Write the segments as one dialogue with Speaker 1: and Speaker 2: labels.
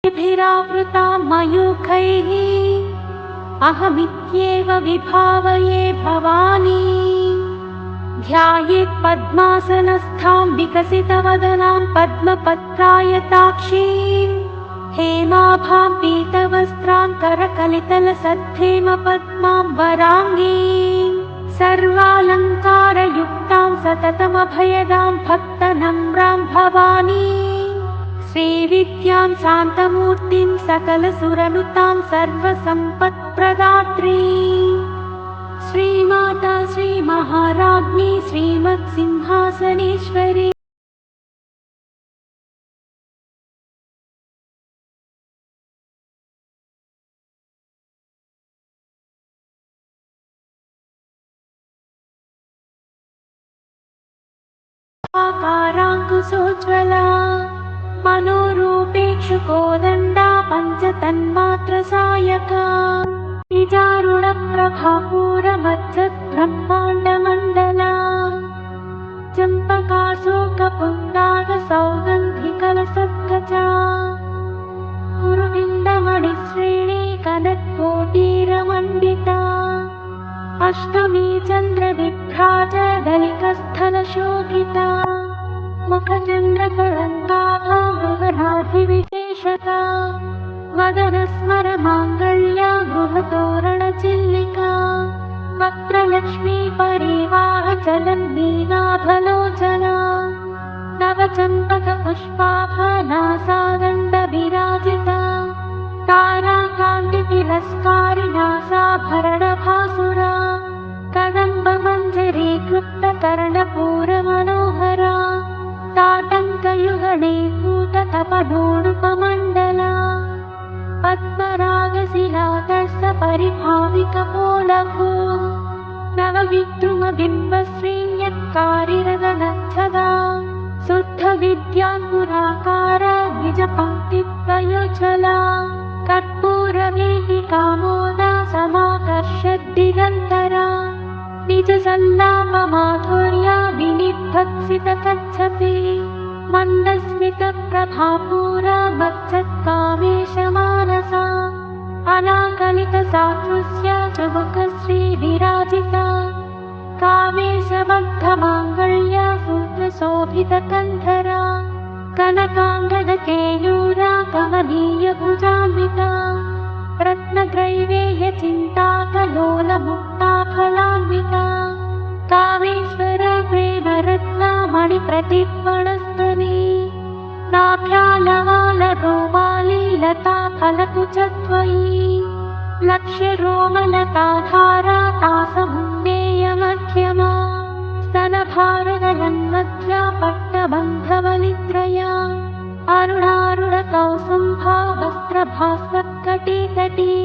Speaker 1: भिरावृता मयूखैः अहमित्येव विभावये भवानी। ध्यायेत् पद्मासनस्थां विकसितवदनां पद्मपत्रायताक्षीं हेमाभां पीतवस्त्रां करकलितलसद्धेमपद्मां वराङ्गीं सर्वालङ्कारयुक्तां सततमभयदां भक्तनम्रां भवानी। श्रीविद्यां शान्तमूर्तिं सकलसुरनुतां सर्वसम्पत्प्रदात्रीं श्रीमाता श्रीमहाराज्ञी श्रीमत्सिंहासनेश्वरी। आकाराङ्कुशोज्ज्वला मनोरूपेक्षुकोदण्डा पञ्चतन्मात्रसायका निजारुणप्रभापूरमज्जद्ब्रह्माण्डमण्डला चम्पकाशोकपुण्डागसौगन्धिकलसद्गजा गुरुविन्दमणिश्रेणी कनत्कोटीरमण्डिता अष्टमी चन्द्रविभ्राज दलिकस्थलशोभिता मुखचन्द्रकलङ्काभा मृगराधिविशेषता वदनस्मरमाङ्गल्या गृहतोरणचिल्लिका वक्त्रलक्ष्मी परिवाहचलन्नीनाभलोचना नवचम्पकपुष्पाभनासादण्डविराजिता ताराकान्तितिरस्कारिणासाभरणभासुरा कदम्बमञ्जरीकृप्तकर्णपूरमनोहरा ताटङ्कयुगणीभूततपनोडुपमण्डला पद्मरागशिलादर्शपरिभाविकपोलभू नवविद्रुमबिम्बश्रीण्यत्कारिरगनच्छदा शुद्धविद्याङ्कुराकारा द्विजपङ्क्तिद्वयोज्ज्वला कर्पूरवीथिकामोदा समाकर्षद्दिगन्तरा निजसल्लापमाधुर्या विनिभक्सितकच्छपि मन्दस्मितप्रभापूरा मज्जत्कामेशमानसा अनाकलितसादृश्य चुबुकश्रीविराजिता कामेशबद्धमाङ्गल्या सूत्रशोभितकन्धरा कनकाङ्गदकेयूरा कमनीयभुजान्विता रत्नग्रैवेयचिन्ताकलोलमुक्ताफलान्विता कामेश्वर प्रेमरत्नामणिप्रतिपणस्तनी नाभ्यालवालरोमाली लताफलकुचद्वयी लक्ष्यरोमलताधारा तासमुन्नेयमध्यमा स्तनभारगलन्मध्या पट्टबन्धवलित्रया अरुणारुणकौसुम्भा वस्त्रभास्वत्कटितटी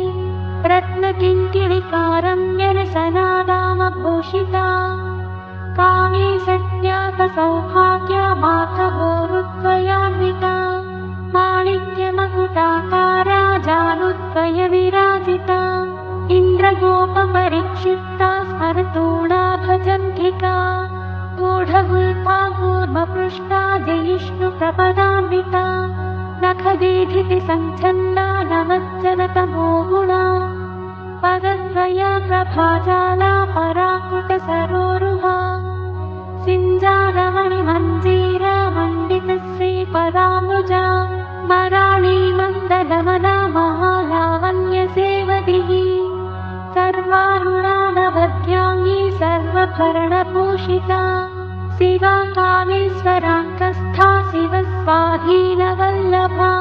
Speaker 1: रत्नकिङ्किणिकारम्यरसनादामभूषिता कामे सज्ञातसौभाग्या मातवोरुद्वयान्विता माणिक्यमकुटाकारा जानुद्वयविराजिता इन्द्रगोपपरिक्षिप्ता स्मरतूणाभजन्धिका गूढगुल्फा कूर्मपृष्टा जयिष्णुप्रपदान्विता नखदीधितिसञ्छन्ना नमज्जनतमोगुणा पदद्वया प्रभाजाला पराकुटसरोरुहा सिञ्जारमणिमञ्जीरा मण्डितश्रीपदाम्बुजा मराळीमन्दगमना महालावण्यसेवतिः सर्वारुणानवद्याङ्गी सर्वभरणभूषिता शिवा कामेश्वराङ्कस्था शिवस्वाधीनवल्लभा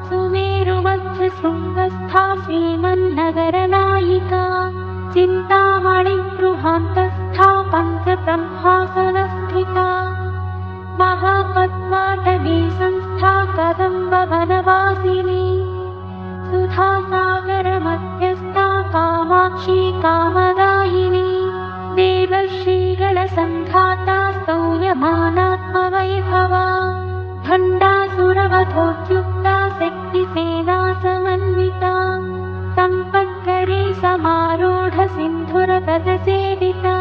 Speaker 1: सुमेरुमध्यशृङ्गस्था श्रीमन्नगरनायिका चिन्तामणिगृहान्तस्था पञ्चब्रह्मासनस्थिता महापद्माटवी संस्था कदम्बवनवासिनी सुधासागरमध्यस्था कामाक्षी कामदायिनी देवर्षिगणसङ्घाता स्तूयमानात्मवैभवा भण्डासुरवधोद्युक्ता शक्तिसेना समन्विता सम्पत्करी समारूढ सिन्धुरपदसेविता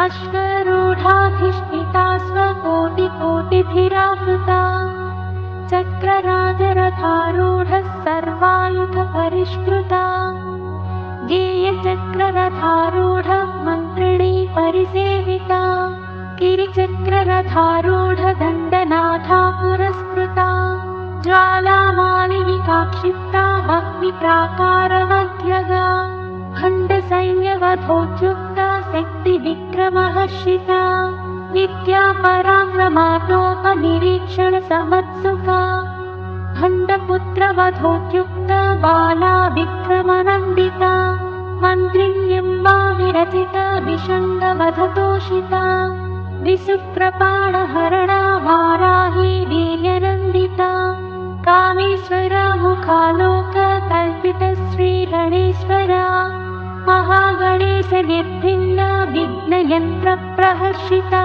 Speaker 1: अश्वरूढाधिष्ठिता स्वकोटिकोटिभिरावृता चक्र चक्रराजरथारूढः सर्वायुधपरिष्कृता गेयचक्ररथारूढः मन्त्रिणी परिसेविता गिरिचक्ररथारूढदण्डनाथा पुरस्कृता ज्वालामालिविकाक्षिप्ता भक्तिप्राकारमध्यगा खण्डसैन्यवधोद्युक्ता शक्तिविक्रमहर्षिता विद्यापराक्रमाटोपनिरीक्षणसमत्सुका खण्डपुत्रवधोद्युक्ता बाला विक्रमनन्दिता मन्त्रिण्यम्बा विरचिता विषण्डवधतोषिता विसुप्रपाणहरणा वाराही वीर्यनन्दिता कामेश्वरा मुखालोककल्पितश्रीगणेश्वरा महागणेशनिर्भिन्ना विघ्नयन्त्रप्रहर्षिता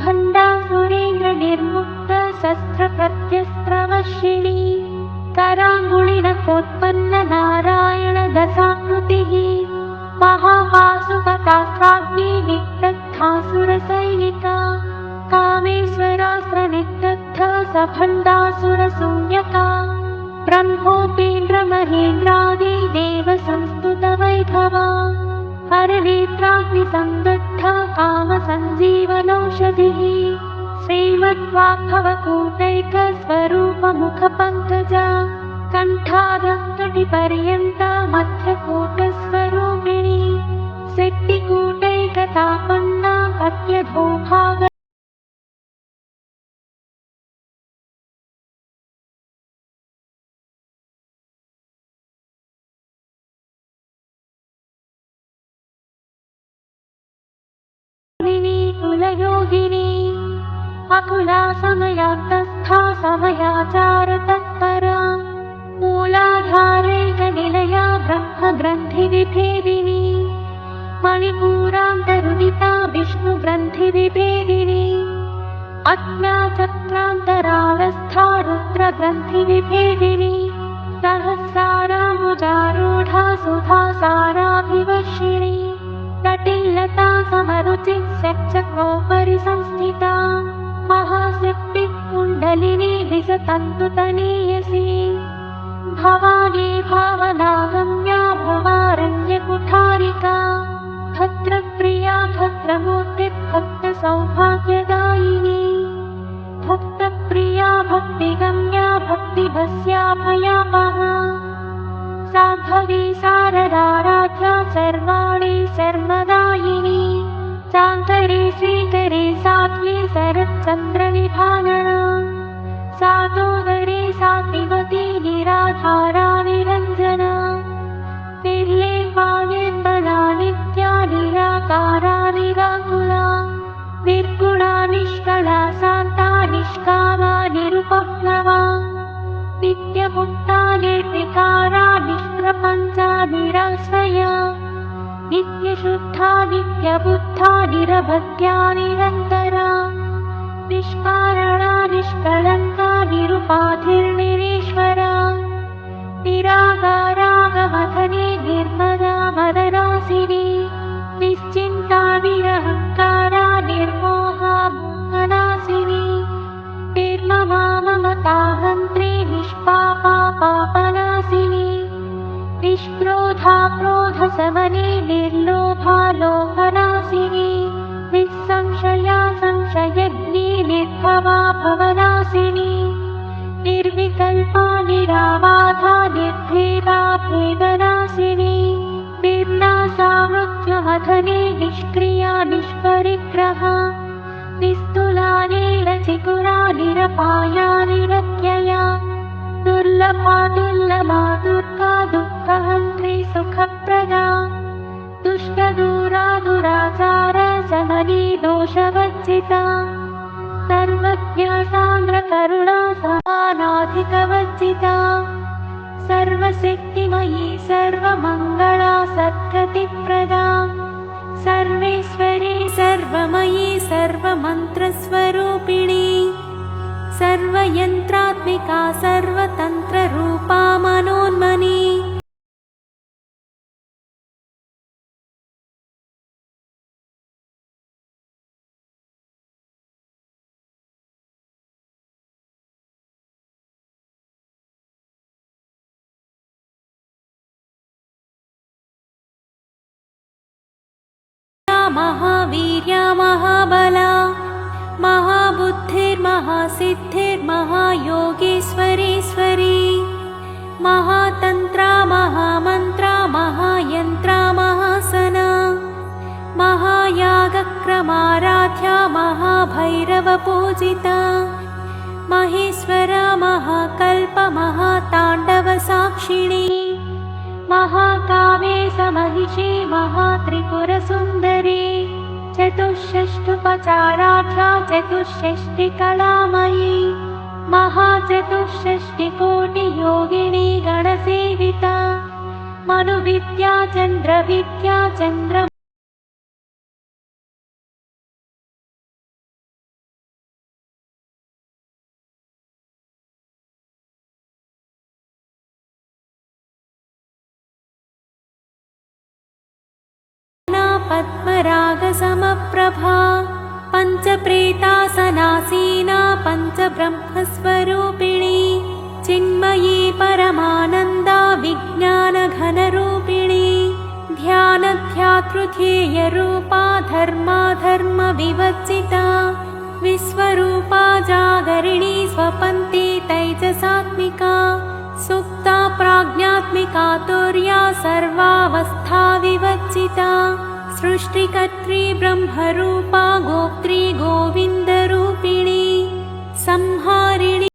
Speaker 1: भण्डासुरेन्द्रनिर्मुक्ता शस्त्रप्रत्यस्त्रवर्षिणी कराङ्गुलिनकोत्पन्ननारायणदशाकृतिः महापाशुपतास्त्राग्नि विदग्धासुरसैनिका कामेश्वरास्त्रनिदग्धा सभण्डासुरशून्यका ब्रह्मोपेन्द्रमहेन्द्रादि देवसंस्तुतवैभवा हरनेत्राग्निसंदग्धा कामसञ्जीवनौषधिः श्रीमद्वाग्भवकूटैकस्वरूपमुखपङ्कजा कण्ठाधस्तटिपर्यन्ता मध्यकूटस्वरूपिणी शक्तिकूटैकतापन्ना पत्यधोभाग कुलयोगिनी अकुला समयान्तस्था समयाचारतत्परा मूलाधारैकनिलया ब्रह्मग्रन्थिविभेदिनी मणिपूरान्तरुदिता विष्णुग्रन्थिविभेदिनी अज्ञाचक्रान्तरालस्था रुद्रग्रन्थिविभेदिनी सहस्रारामुजारूढा सुधासाराभिवर्षिणी तटिल्लता समरुचिः सच्चक्रोपरि संस्थिता महाशक्तिः कुण्डलिनी विसतन्तुतनीयसी भवानी भावनागम्या भवारण्यकुठारिका भद्रप्रिया भद्रमूर्तिर्भक्तसौभाग्यदायिनी भक्तप्रिया भक्तिगम्या भक्तिभस्याभयापहा साध्वी शारदाराध्या सर्वाणि सर्वदायिनी शाङ्करी श्रीकरी साध्वी शरच्चन्द्रविभागणा सातोदरी सात्विवती निराधारा निरञ्जना निर्लेपा निर्मला नित्या निराकारा निराकुला निर्गुणा निष्कला शान्ता निष्कामा निरुपप्लवा नित्यमुक्ता निर्विकारा निष्प्रपञ्चा निराश्रया नित्यशुद्धा नित्यबुद्धा निरभद्या निरन्तरा निष्कारणा निष्कलङ्का निरुपाधिर्निरीश्वरा निराकारागमथनी निर्मदा मदनासिनी निश्चिन्ता निरहङ्कारा निर्मोहा मोहनासिनी निर्ममा ममताहन्त्री निष्पापा पापनासिनी निष्क्रोधा क्रोधशमनी निर्लोभा लोभनासिनी निःसंशया संशयग्नी निर्भवा भवनासिनी निर्विकल्पा निराबाधा निर्भेदा भेदनासिनी निर्नाशा मृत्युमथनी निष्क्रिया निष्परिग्रहा निस्तुला नीलचिकुरा निरपाया निरत्यया दुर्लभा दुर्लभा दुर्गा दुःखहन्त्री सुखप्रदा दुष्टदूरा दुराचार शमनी दोषवर्जिता सर्वज्ञा सान्द्रकरुणा समानाधिकवर्जिता सर्वशक्तिमयी सर्वमङ्गला सद्गतिप्रदा सर्वेश्वरी सर्वमयी सर्वमन्त्रस्वरूपिणी सर्वयन्त्रात्मिका सर्वतन्त्ररूपा मनोन्मनी महावीर्य महाबला महाबुद्धिर्महासिद्धिर्महायोगीश्वरीश्वरी महातन्त्रा महामन्त्रा महायन्त्रा महासना महायागक्रमाराध्या महाभैरवपूजिता महेश्वर महाकल्प महाताण्डवसाक्षिणी महाकामेशमहिषी महात्रिपुरसुन्दरी चतुष्षष्ठुपचाराढ्या चतुष्षष्टिकलामयी महाचतुष्षष्टिकोटियोगिनी गणसेविता मनुविद्या चन्द्रविद्या चन्द्र पद्मरागसमप्रभा पञ्चप्रेतासनासीना पञ्चब्रह्मस्वरूपिणी चिन्मयी परमानन्दा विज्ञानघनरूपिणी ध्यानध्यातृध्येयरूपा धर्माधर्मविवर्जिता विश्वरूपा जागरिणी स्वपन्ती तैजसात्मिका सुप्ता प्राज्ञात्मिका तुर्या सर्वावस्था विवर्जिता सृष्टिकर्त्री ब्रह्मरूपा गोप्त्री गोविन्दरूपिणी संहारिणी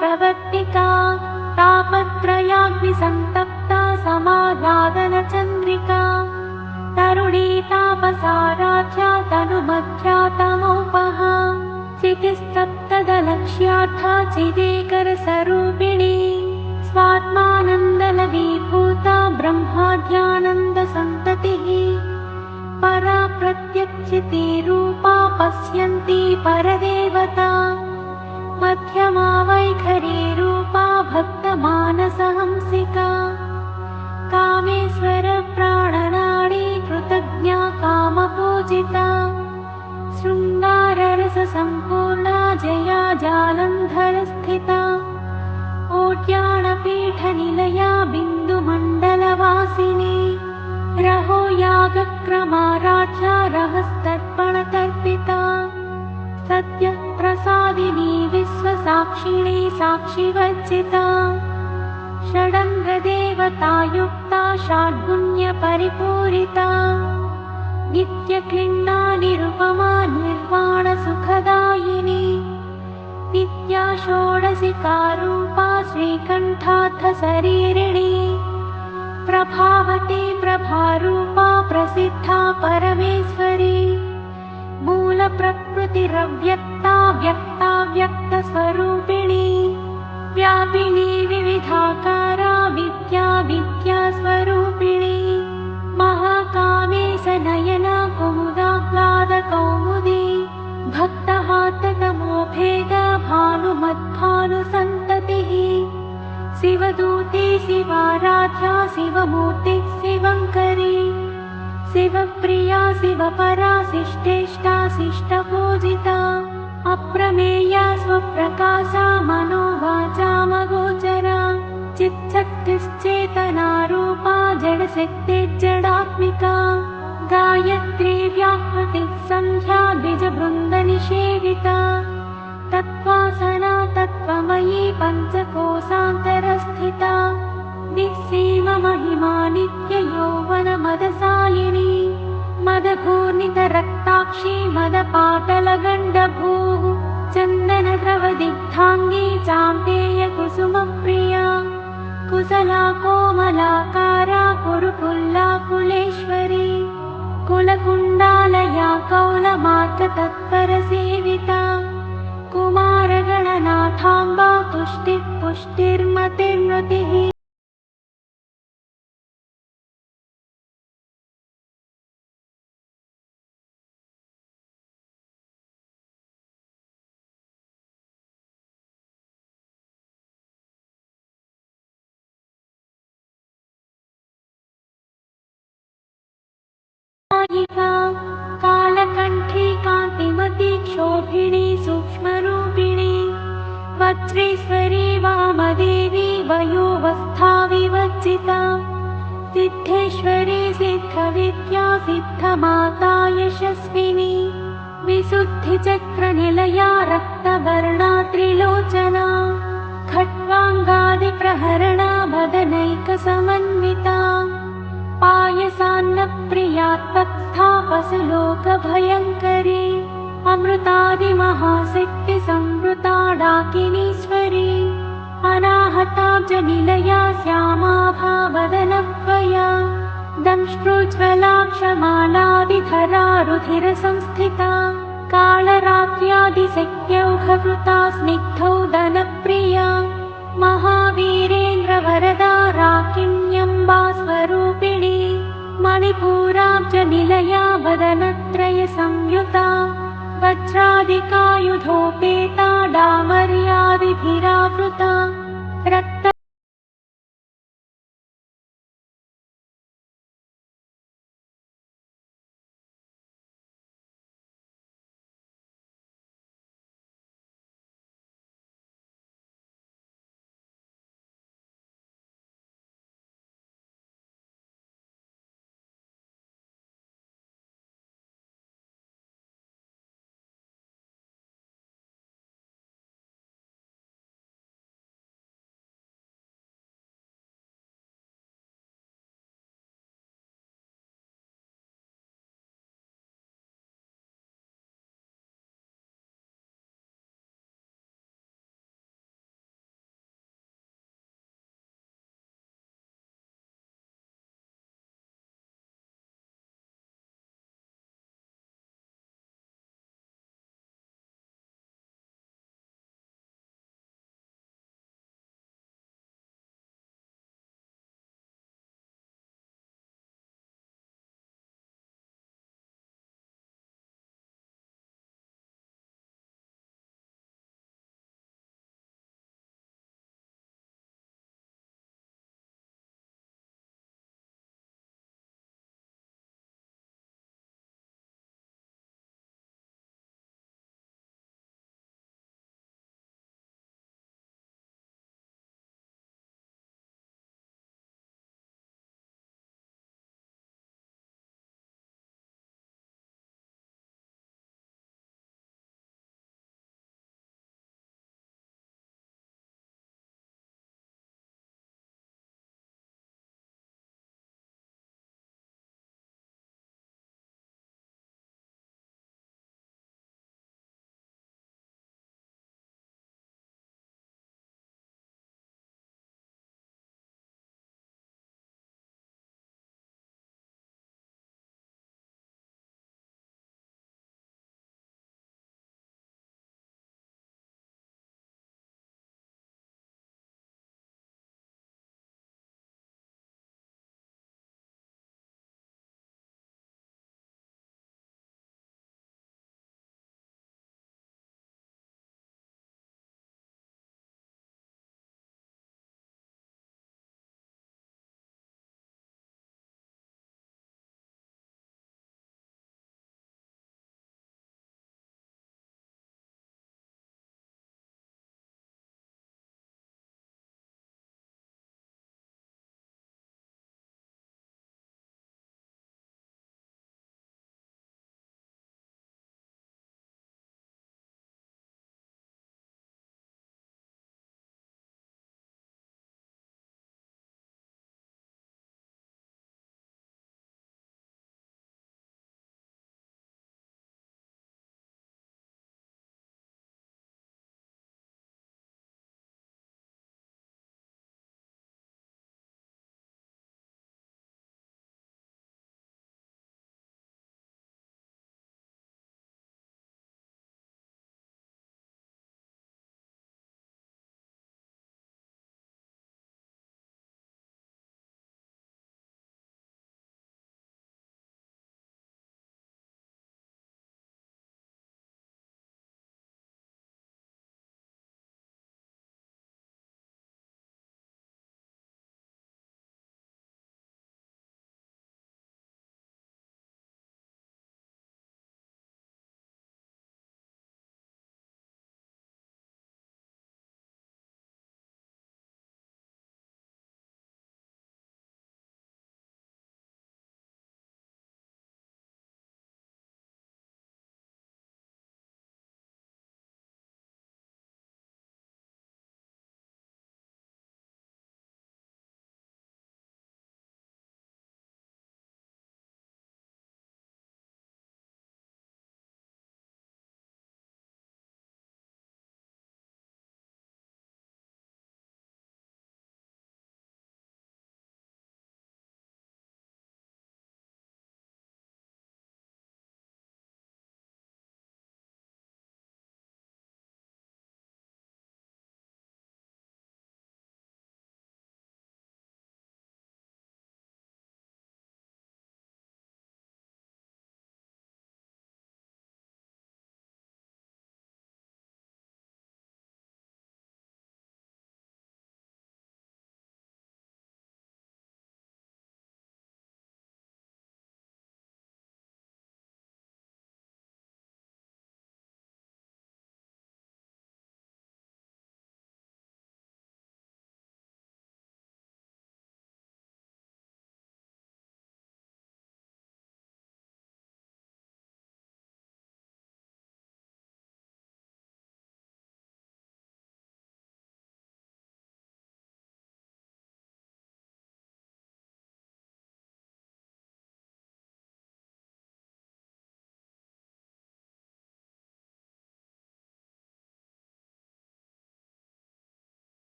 Speaker 1: प्रवर्तिका तापत्रयाग्निसन्तप्ता समाह्लादनचन्द्रिका तरुणी तापसाराध्या तनुमध्या तमोपहा चितिस्तप्तदलक्ष्यार्था चिदेकरसरूपिणी स्वात्मानन्दलवीभूता ब्रह्माद्यानन्दसन्ततिः परा प्रत्यक्षितिरूपा पश्यन्ती परदेवता मध्यमा वैखरी रूपा भक्तमानसहंसिका कामेश्वर प्राणनाडी कृतज्ञा कामपूजिता शृङ्गाररससम्पूर्णा जया जालन्धरस्थिता ओड्याणपीठनिलया बिन्दुमण्डलवासिनी ग्रहो यागक्रमाराध्यारहस्तर्पणतर्पिता सद्यः प्रसादिनी विश्वसाक्षिणी साक्षिवर्जिता षडङ्गदेवतायुक्ता षाड्गुण्यपरिपूरिता नित्यक्लिन्ना निरुपमा निर्वाणसुखदायिनी नित्या षोडशिकारूपा श्रीकण्ठार्थशरीरिणी प्रभावती प्रभारूपा प्रसिद्धा परमेश्वरी मूलप्रकृतिरव्यक्ता व्यक्ता व्यक्तस्वरूपिणी व्यापिनी विविधाकारा विद्या विद्यास्वरूपिणी महाकामेशनयना कुमुदाह्लादकौमुदी भक्तहाततमोभेद भानुमद्भानुसन्ततिः शिवदूती शिवाराध्या शिवमूर्ति शिवङ्करी शिवप्रिया शिवपरा शिष्टेष्टा शिष्टपूजिता अप्रमेया स्वप्रकाशा मनोवाचामगोचरा चित्शक्तिश्चेतनारूपा जडशक्तिर्जडात्मिका गायत्री व्याहृतिः सन्ध्या द्विजबृन्दनिषेविता तत्त्वासना तत्त्वमयी पञ्चकोशान्तरस्थिता निःसीममहिमा नित्ययौवनमदशालिनी मदघूर्णितरक्ताक्षी मदपाटलगण्डभूः चन्दनद्रवदिग्धाङ्गी चाम्पेयकुसुमप्रिया कुशला कोमलाकारा कुरुकुल्ला कुलेश्वरी कुलकुण्डालया कौलमार्गतत्परसेविता कुमारगणनाथाम्बा तुष्टिः पुष्टिर्मतिर्मतिः कालकण्ठी कान्तिमती क्षोभिणी सूक्ष्मरूपिणी वज्रेश्वरी वामदेवी वयोवस्था विवर्जिता सिद्धेश्वरी सिद्धविद्या सिद्धमाता यशस्विनी विशुद्धिचक्रनिलया रक्तवर्णा त्रिलोचना खट्वाङ्गादिप्रहरणा बदनैकसमन्विता पायसान्नप्रिया तत्था पशुलोकभयङ्करी अमृतादिमहाशक्तिसंवृता डाकिनीश्वरी अनाहताब्जनिलया श्यामाभा वदनद्वया दंष्ट्रोज्ज्वलाक्षमालादिधरा रुधिरसंस्थिता कालरात्र्यादिशक्त्यौघकृता स्निग्धौदनप्रिया महावीरेन्द्रवरदा राकिण्यम्बा स्वरूपिणी मणिपूराब्जनिलया वदनत्रयसंयुता वज्रादिकायुधोपेता डामर्यादिभिरावृता रक्त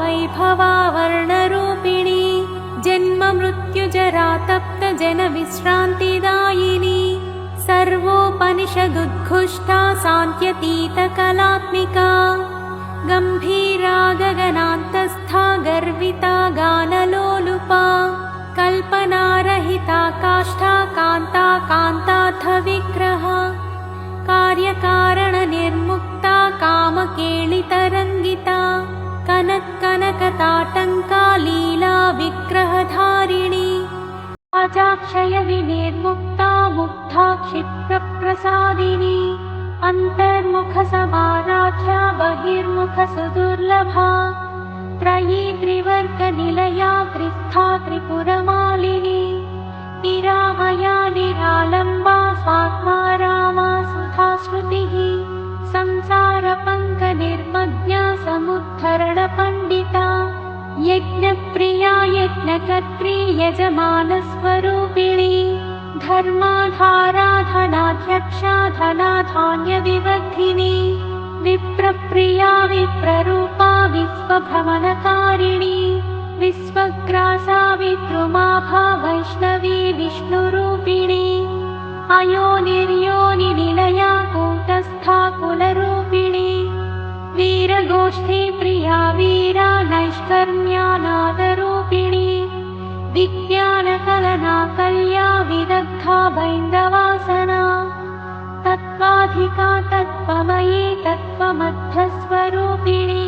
Speaker 2: वैभवा वर्णरूपिणी जन्म मृत्युजरा तप्त जन विश्रान्तिदायिनी सर्वोपनिषदुद्घुष्टा सान्त्यतीतकलात्मिका गम्भीरा गगनान्तस्था गर्विता गानलोलुपा कल्पनारहिता काष्ठा कान्ता कान्ताथ विग्रहा कार्यकारणनिर्मुक्ता कामकेलितरङ्गिता कनकनकताटङ्का लीला विग्रहधारिणी अजाक्षय विनिर्मुक्ता मुग्धा क्षिप्रप्रसादिनी अन्तर्मुखसमाराध्या बहिर्मुखसुदुर्लभा त्रयी त्रिवर्गनिलया त्रिस्था त्रिपुरमालिनी निरामया निरालम्बा स्वात्मा रामा सुधा श्रुतिः संसारपङ्कनिर्मग्ना समुद्धरणपण्डिता यज्ञप्रिया यज्ञकर्त्री यजमानस्वरूपिणी धर्माधाराधनाध्यक्षा धनाधान्यविवर्धिनी विप्रप्रिया विप्ररूपा विश्वभ्रमणकारिणी विश्वग्रासा विद्रुमाभा वैष्णवी विष्णुरूपिणी अयोनिर्योनिनिलया कूटस्था कुलरूपिणी वीरगोष्ठी प्रिया वीरा नैष्कर्म्यानादरूपिणी विज्ञानकलना कल्या विदग्धा बैन्दवासना तत्त्वाधिका तत्त्वमयी तत्त्वमध्यस्वरूपिणी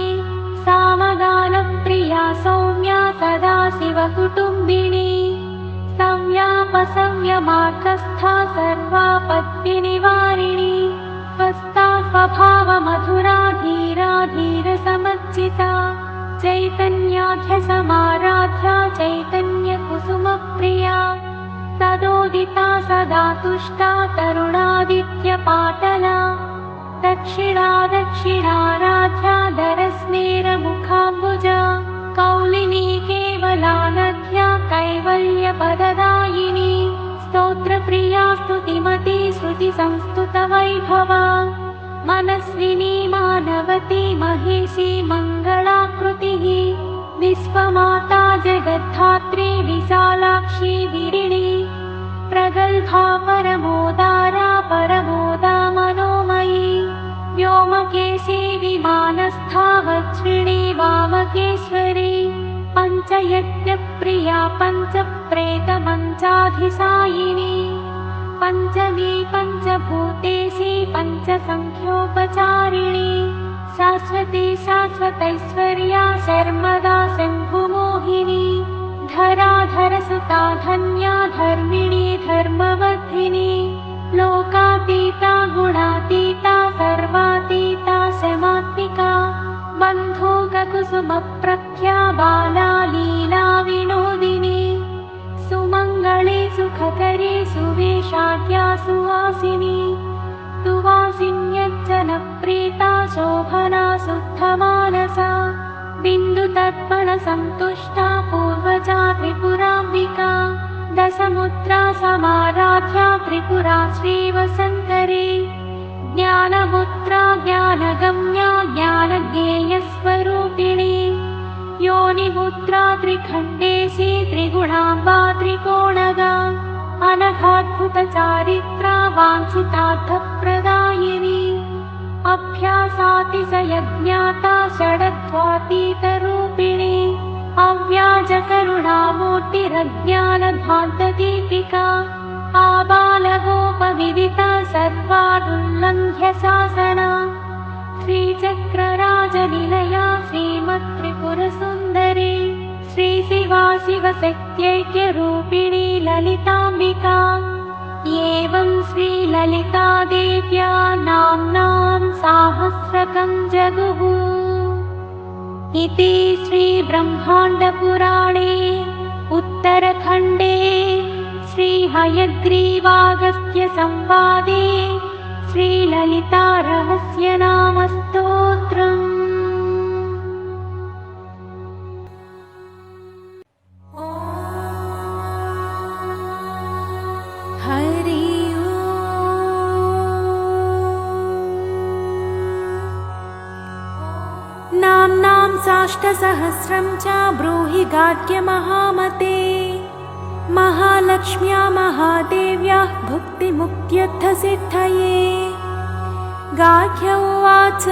Speaker 2: सामगानप्रिया सौम्या सदाशिवकुटुम्बिनी संव्यापसंयमार्गस्था सर्वापत्तिनिवारिणी स्वस्था स्वभावमधुरा धीरा धीरसमर्जिता चैतन्याध्यसमाराध्या चैतन्यकुसुमप्रिया सदोदिता सदा तुष्टा तरुणादित्यपाटला दक्षिणा दक्षिणाराध्या दरस्नेरमुखाम्बुजा कौलिनी केवलानध्या कैवल्यपददायिनी स्तोत्रप्रिया स्तुतिमती श्रुतिसंस्तुतवैभवा मनस्विनी मानवती महेशी मङ्गलाकृतिः विश्वमाता जगद्धात्री विशालाक्षी विरिणी प्रगल्भा परमोदारा परमोदा मनोमयी व्योमकेशी विमानस्था वज्रिणी वामकेश्वरी पञ्चयज्ञप्रिया पञ्चप्रेतमञ्चाधिसायिनी पञ्चमी पञ्चभूतेशी पञ्चसङ्ख्योपचारिणी शाश्वती शाश्वतैश्वर्या शर्मदा शम्भुमोहिनी धराधरसुता धन्या धर्मिणी धर्मवर्धिनी लोकातीता गुणातीता सर्वातीता शमात्मिका बन्धुककुसुमप्रख्या बाला लीला विनोदिनी सुमङ्गली सुखकरी सुवेशाढ्या सुहासिनी सुवासिन्यज्जनप्रीता शोभना शुद्धमानसा बिन्दुतर्पणसन्तुष्टा पूर्वजा त्रिपुराम्बिका दशमुद्रा समाराध्या त्रिपुरा श्रीवसन्तरी ज्ञानमुद्रा ज्ञानगम्या ज्ञानज्ञेयस्वरूपिणी योनिमुद्रा त्रिखण्डेशी त्रिगुणाम्बा त्रिकोणगा अनघाद्भुतचारित्रा वाञ्छितार्थप्रदायिनी अभ्यासातिशयज्ञाता षडध्वातीतरूपिणी अव्याजकरुणामूर्तिरज्ञानध्वान्तदीपिका आबालगोपविदिता सर्वानुल्लङ्घ्य शासना श्रीचक्रराजनिलया श्रीमत्त्रिपुरसुन्दरी श्रीशिवा शिवशक्त्यैक्यरूपिणी ललिताम्बिका एवं श्रीललितादेव्या नाम्नां साहस्रकं जगुः इति श्रीब्रह्माण्डपुराणे उत्तरखण्डे श्रीहयग्रीवागस्त्यसंवादे श्रीललितारहस्यनामस्तोत्रम् हरि नाम्नां साष्टसहस्रं च ब्रूहि गार्ग्यमहामते। महालक्ष्म्या महादेव्याः भुक्तिमुक्त्यर्थसिद्धये। गार्ग्य उवाच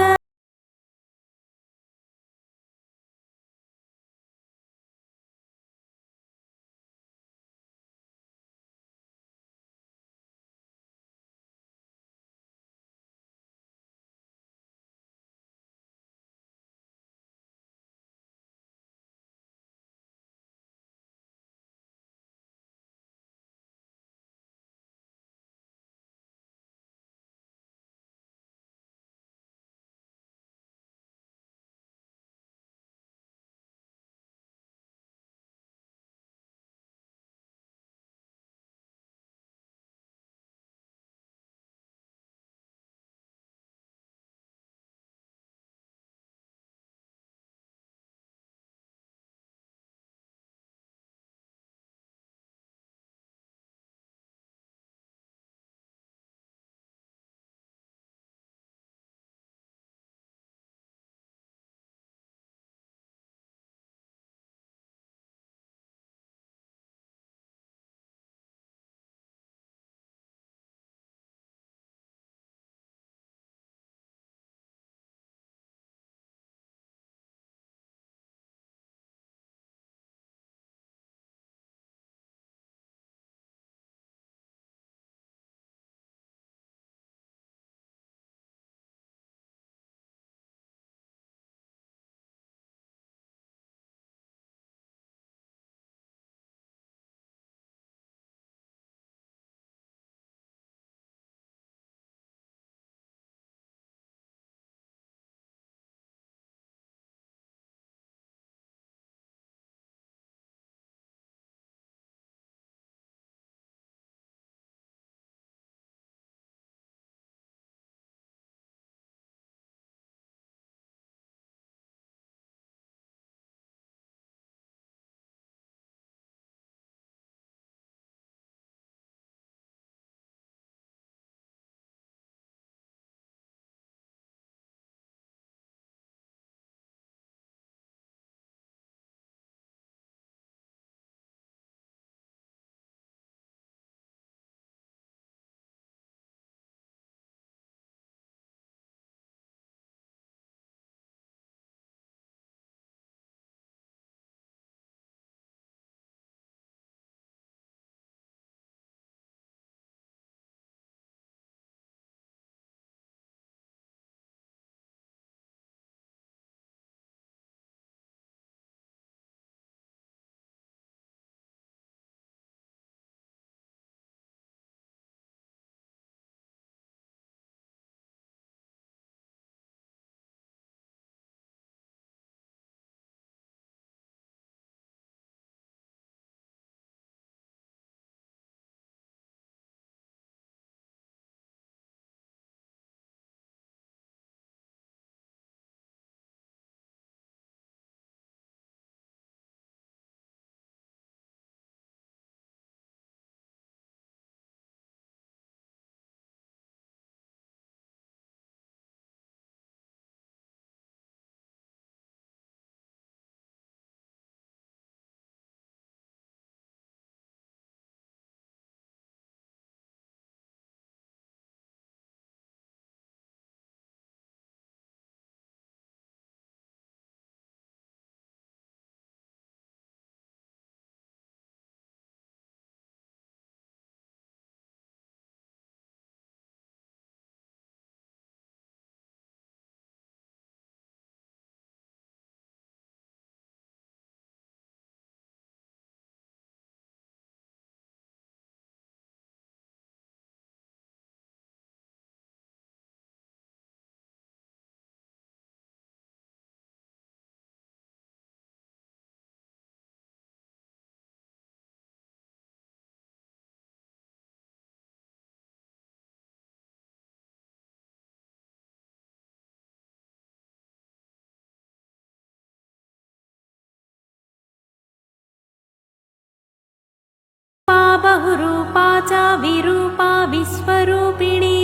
Speaker 2: बहुरूपा च विरूपा विश्वरूपिणी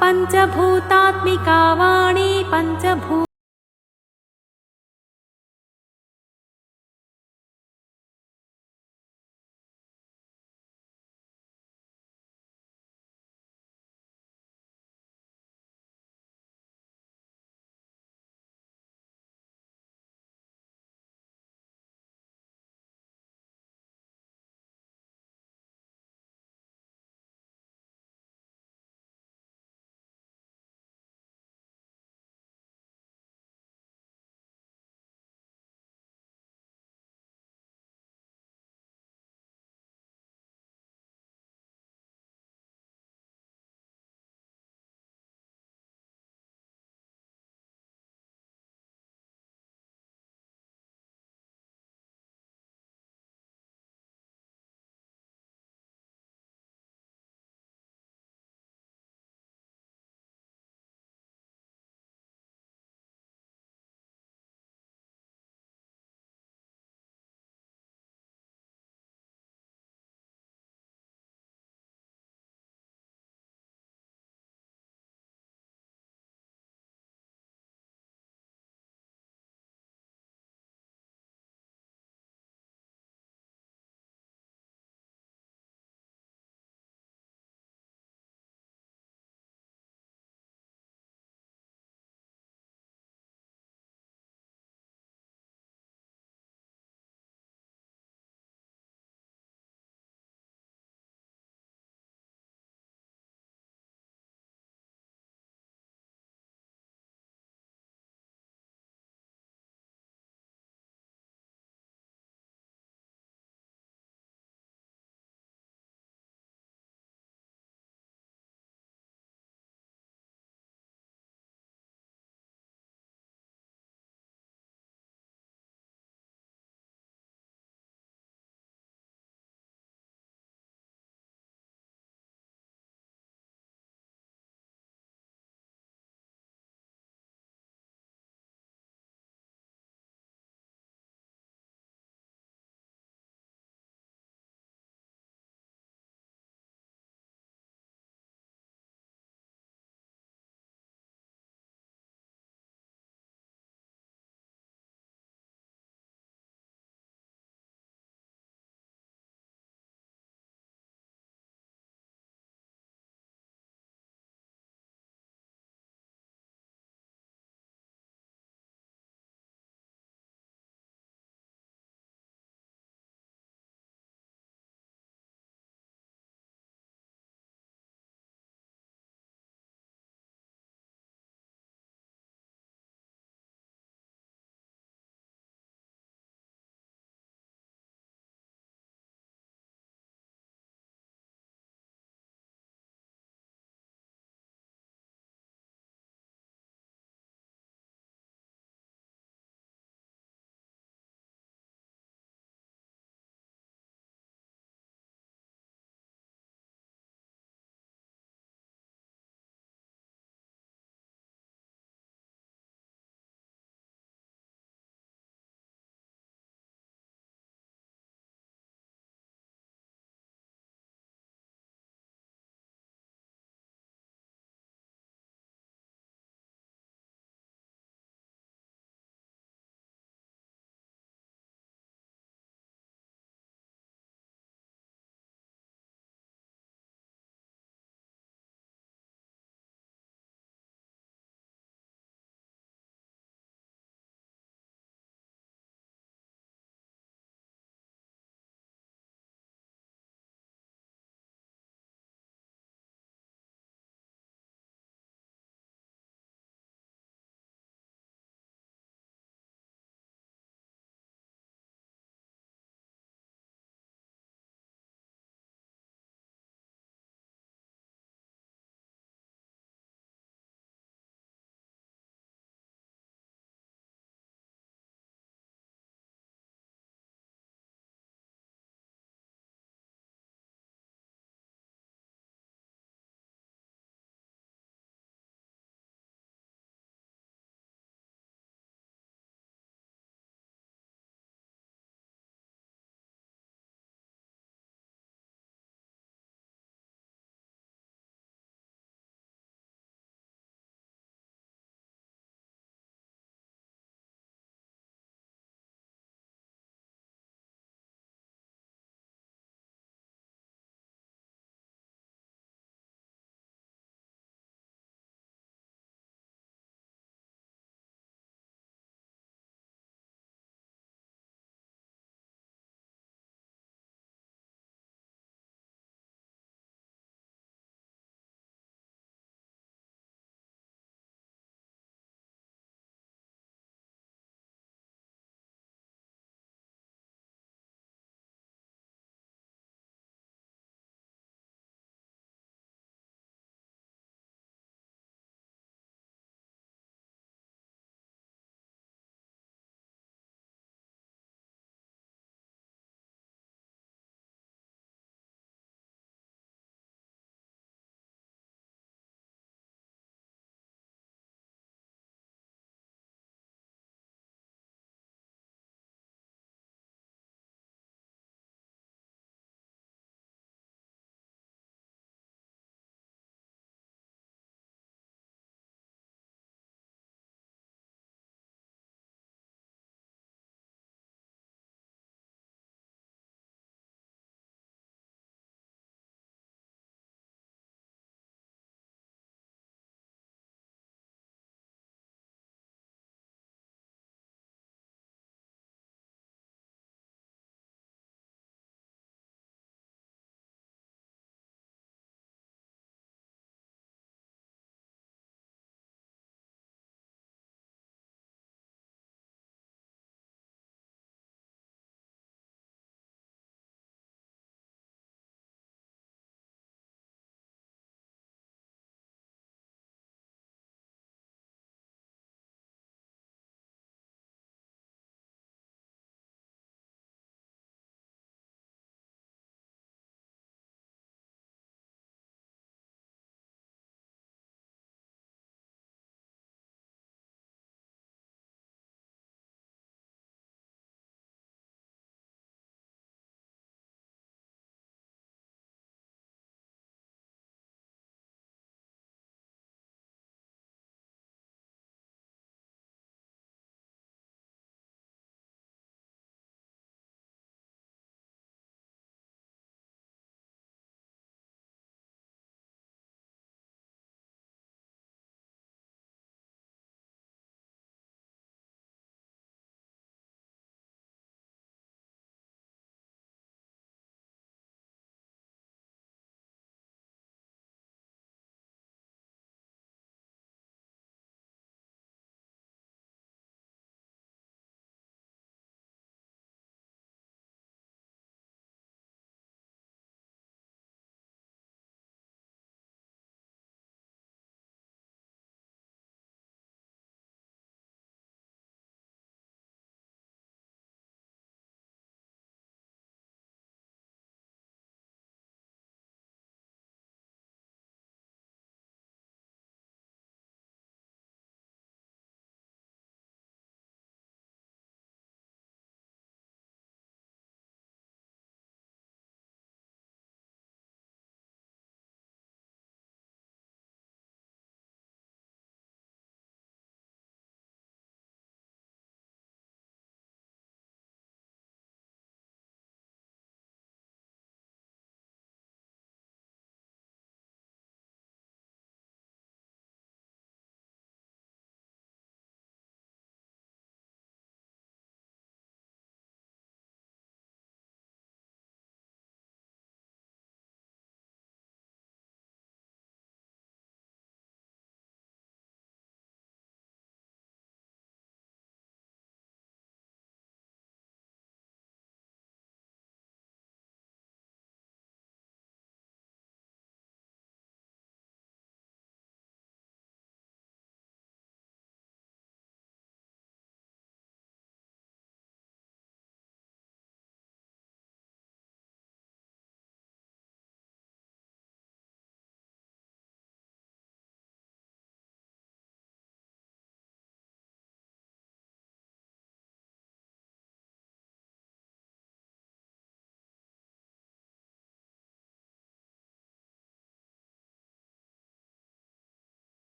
Speaker 2: पञ्चभूतात्मिका वाणी पञ्चभूत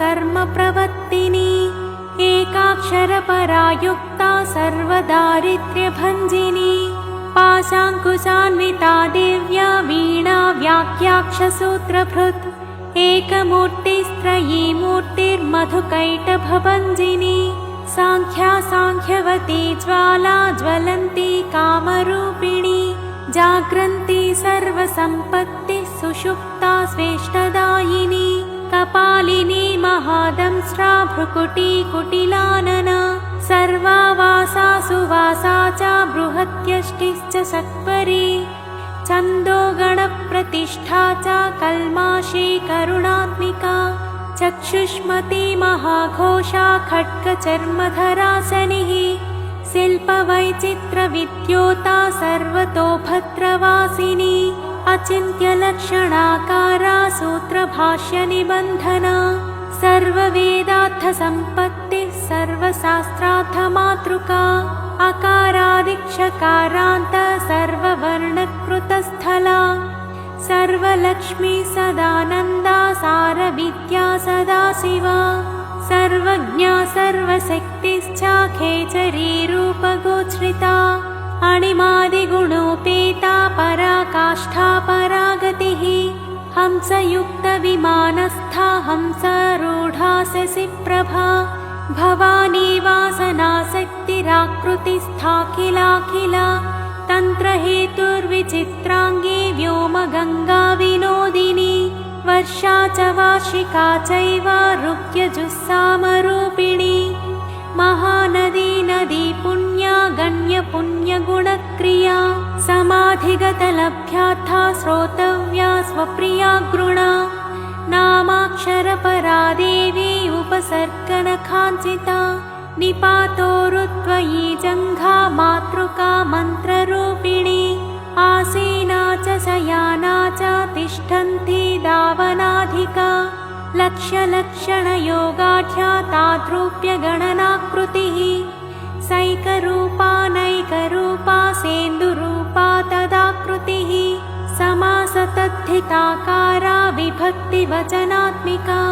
Speaker 2: सर्वकर्मप्रवर्तिनी एकाक्षरपरा युक्ता सर्वदारिद्र्यभञ्जिनी पाशाङ्कुशान्विता दिव्या वीणा व्याख्याक्षसूत्रभृत् एकमूर्तिस्त्रयी मूर्तिर्मधुकैटभभञ्जिनी साङ्ख्या साङ्ख्यवती ज्वाला ज्वलन्ती कामरूपिणी जाग्रन्ती सर्वसम्पत्तिः सुषुप्ता स्वेष्टदायिनी कपालिनी महादंष्ट्रा भ्रुकुटी कुटिलानना सर्वावासा सुवासा च बृहत्यष्टिश्च सत्परी छन्दोगणप्रतिष्ठा च कल्माशी करुणात्मिका चक्षुष्मती महाघोषा खड्गचर्मधरासनिः शिल्पवैचित्रविद्योता सर्वतो भद्रवासिनी अचिन्त्यलक्षणाकारा सूत्रभाष्यनिबन्धना सर्ववेदार्थसम्पत्तिः सर्वशास्त्रार्थमातृका अकारादिक्षकारान्त सर्ववर्णकृतस्थला सर्वलक्ष्मी सदानन्दा सारविद्या सदाशिवा सर्वज्ञा सर्वशक्तिश्चाखेचरी रूपगोचरिता अणिमादिगुणोपेता पराकाष्ठा परागतिः हंसयुक्तविमानस्था हंसारूढा शशिप्रभा भवानी वासनाशक्तिराकृतिस्थाखिलाखिला तन्त्रहेतुर्विचित्राङ्गी व्योमगङ्गा विनोदिनी वर्षा च वार्षिका चैव रुक्यजुस्सामरूपिणी महानदी नदी पुण्या गण्यपुण्यगुणक्रिया समाधिगतलभ्याथा श्रोतव्या स्वप्रिया गृणा नामाक्षरपरा देवी उपसर्गनखाञ्चिता निपातोरुत्वयी जङ्घा मातृका मन्त्ररूपिणी आसीना च शयाना च तिष्ठन्ती दावनाधिका लक्ष्यलक्षणयोगाढ्या ताद्रूप्यगणनाकृतिः सैकरूपा नैकरूपा सेन्दुरूपा तदाकृतिः समासतद्धिताकारा विभक्तिवचनात्मिका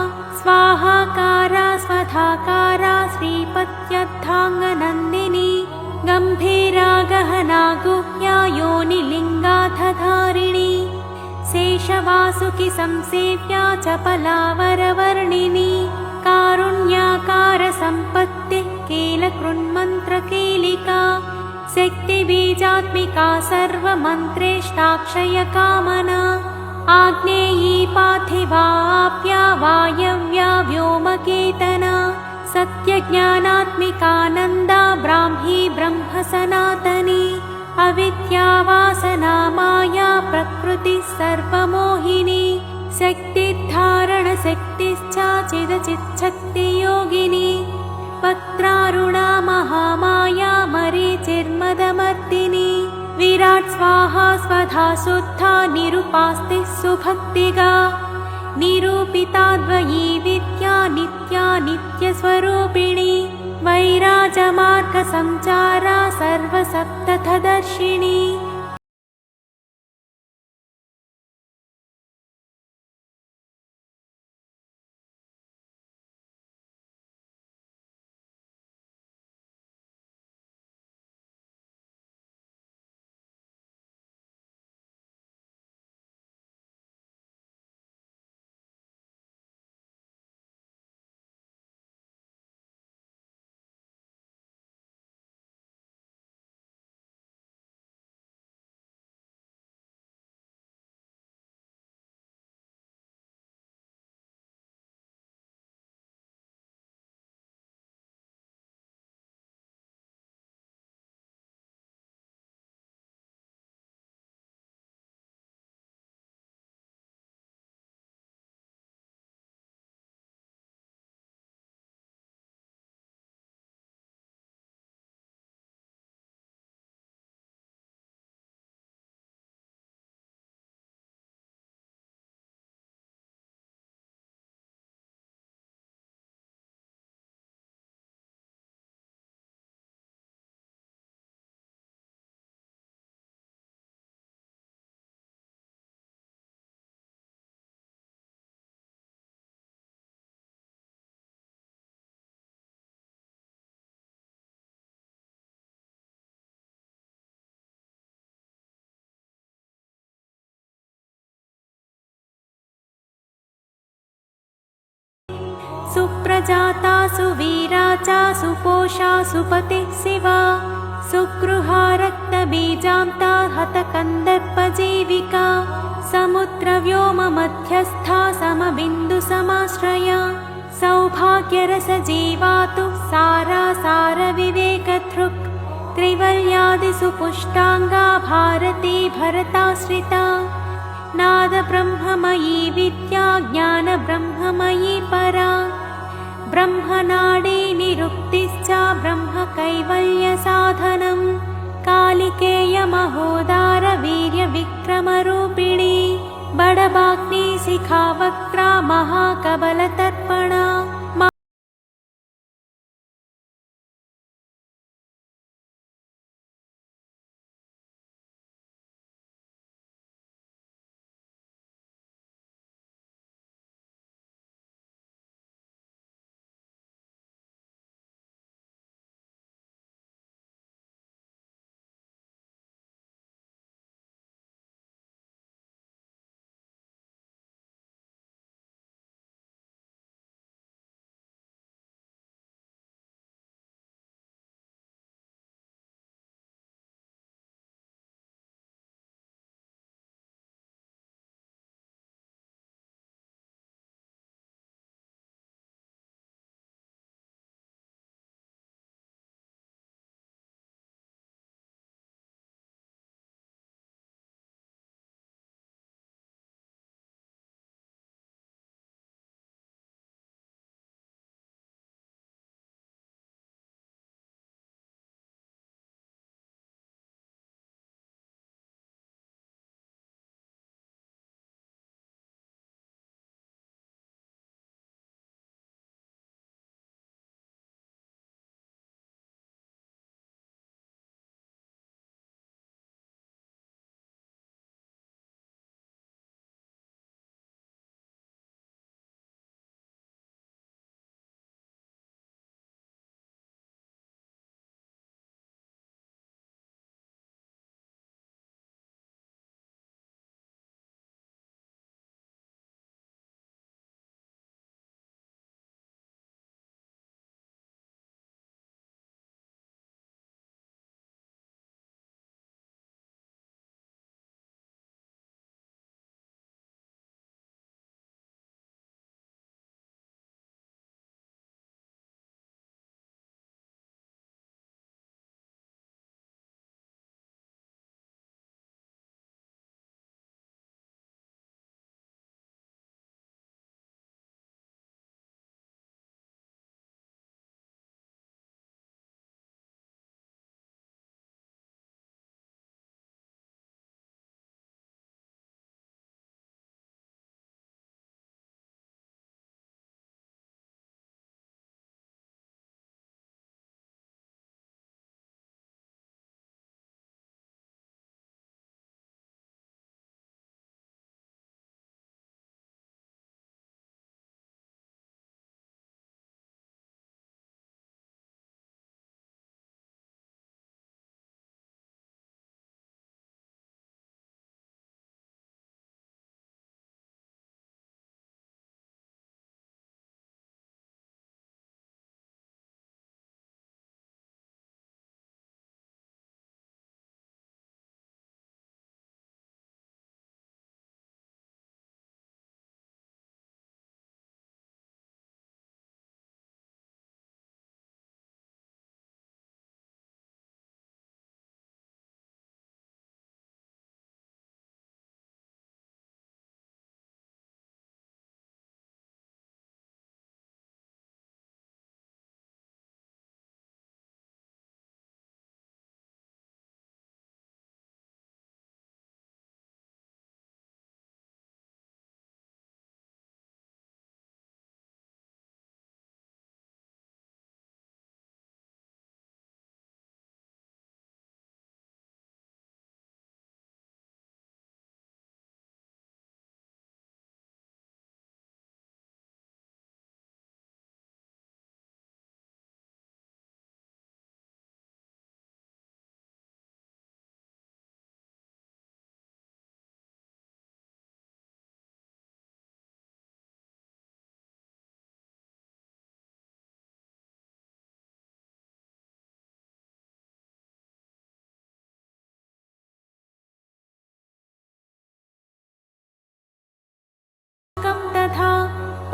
Speaker 2: स्वाहाकारा स्वधाकारा श्रीपत्यर्थाङ्गनन्दिनी गम्भीरा गहना गुह्या योनिलिङ्गाधधारिणी शेषवासुकि संसेव्या चपलावरवर्णिनी कारुण्याकारसम्पत्तिः कीलकृन्मन्त्रकीलिका शक्तिबीजात्मिका सर्वमन्त्रेष्टाक्षयकामना आग्नेयी पार्थिवाप्या वायव्या व्योमकेतना सत्यज्ञानात्मिकानन्दा ब्राह्मी ब्रह्मसनातनी अविद्यावासना माया प्रकृतिः सर्वमोहिनी शक्तिधारणशक्तिश्चाचिदचिच्छक्तियोगिनी पत्रारुणा महामाया मरीचिर्मदमर्दिनी विराट् स्वाहा स्वधा शुद्धा निरुपास्तिः सुभक्तिगा निरूपिताद्वयी विद्या नित्या नित्यस्वरूपिणी वैराजमार्गसञ्चारा सर्वसप्तथदर्शिनी। सुप्रजाता सुवीरा च सुपोषा सुपतिः शिवा सुगृहा रक्तबीजान्ता हतकन्दर्पजीविका समुद्रव्योममध्यस्था समबिन्दुसमाश्रया सौभाग्यरसजीवातु सारा सारविवेकधृक् त्रिवर्यादिषु पुष्टाङ्गा भारती भरताश्रिता नादब्रह्ममयी विद्या ज्ञानब्रह्ममयी परा ब्रह्मनाडी निरुक्तिश्च ब्रह्मकैवल्यसाधनम् कालिकेयमहोदारवीर्यविक्रमरूपिणी बडबाग्निशिखावक्त्रा महाकबलतर्पणा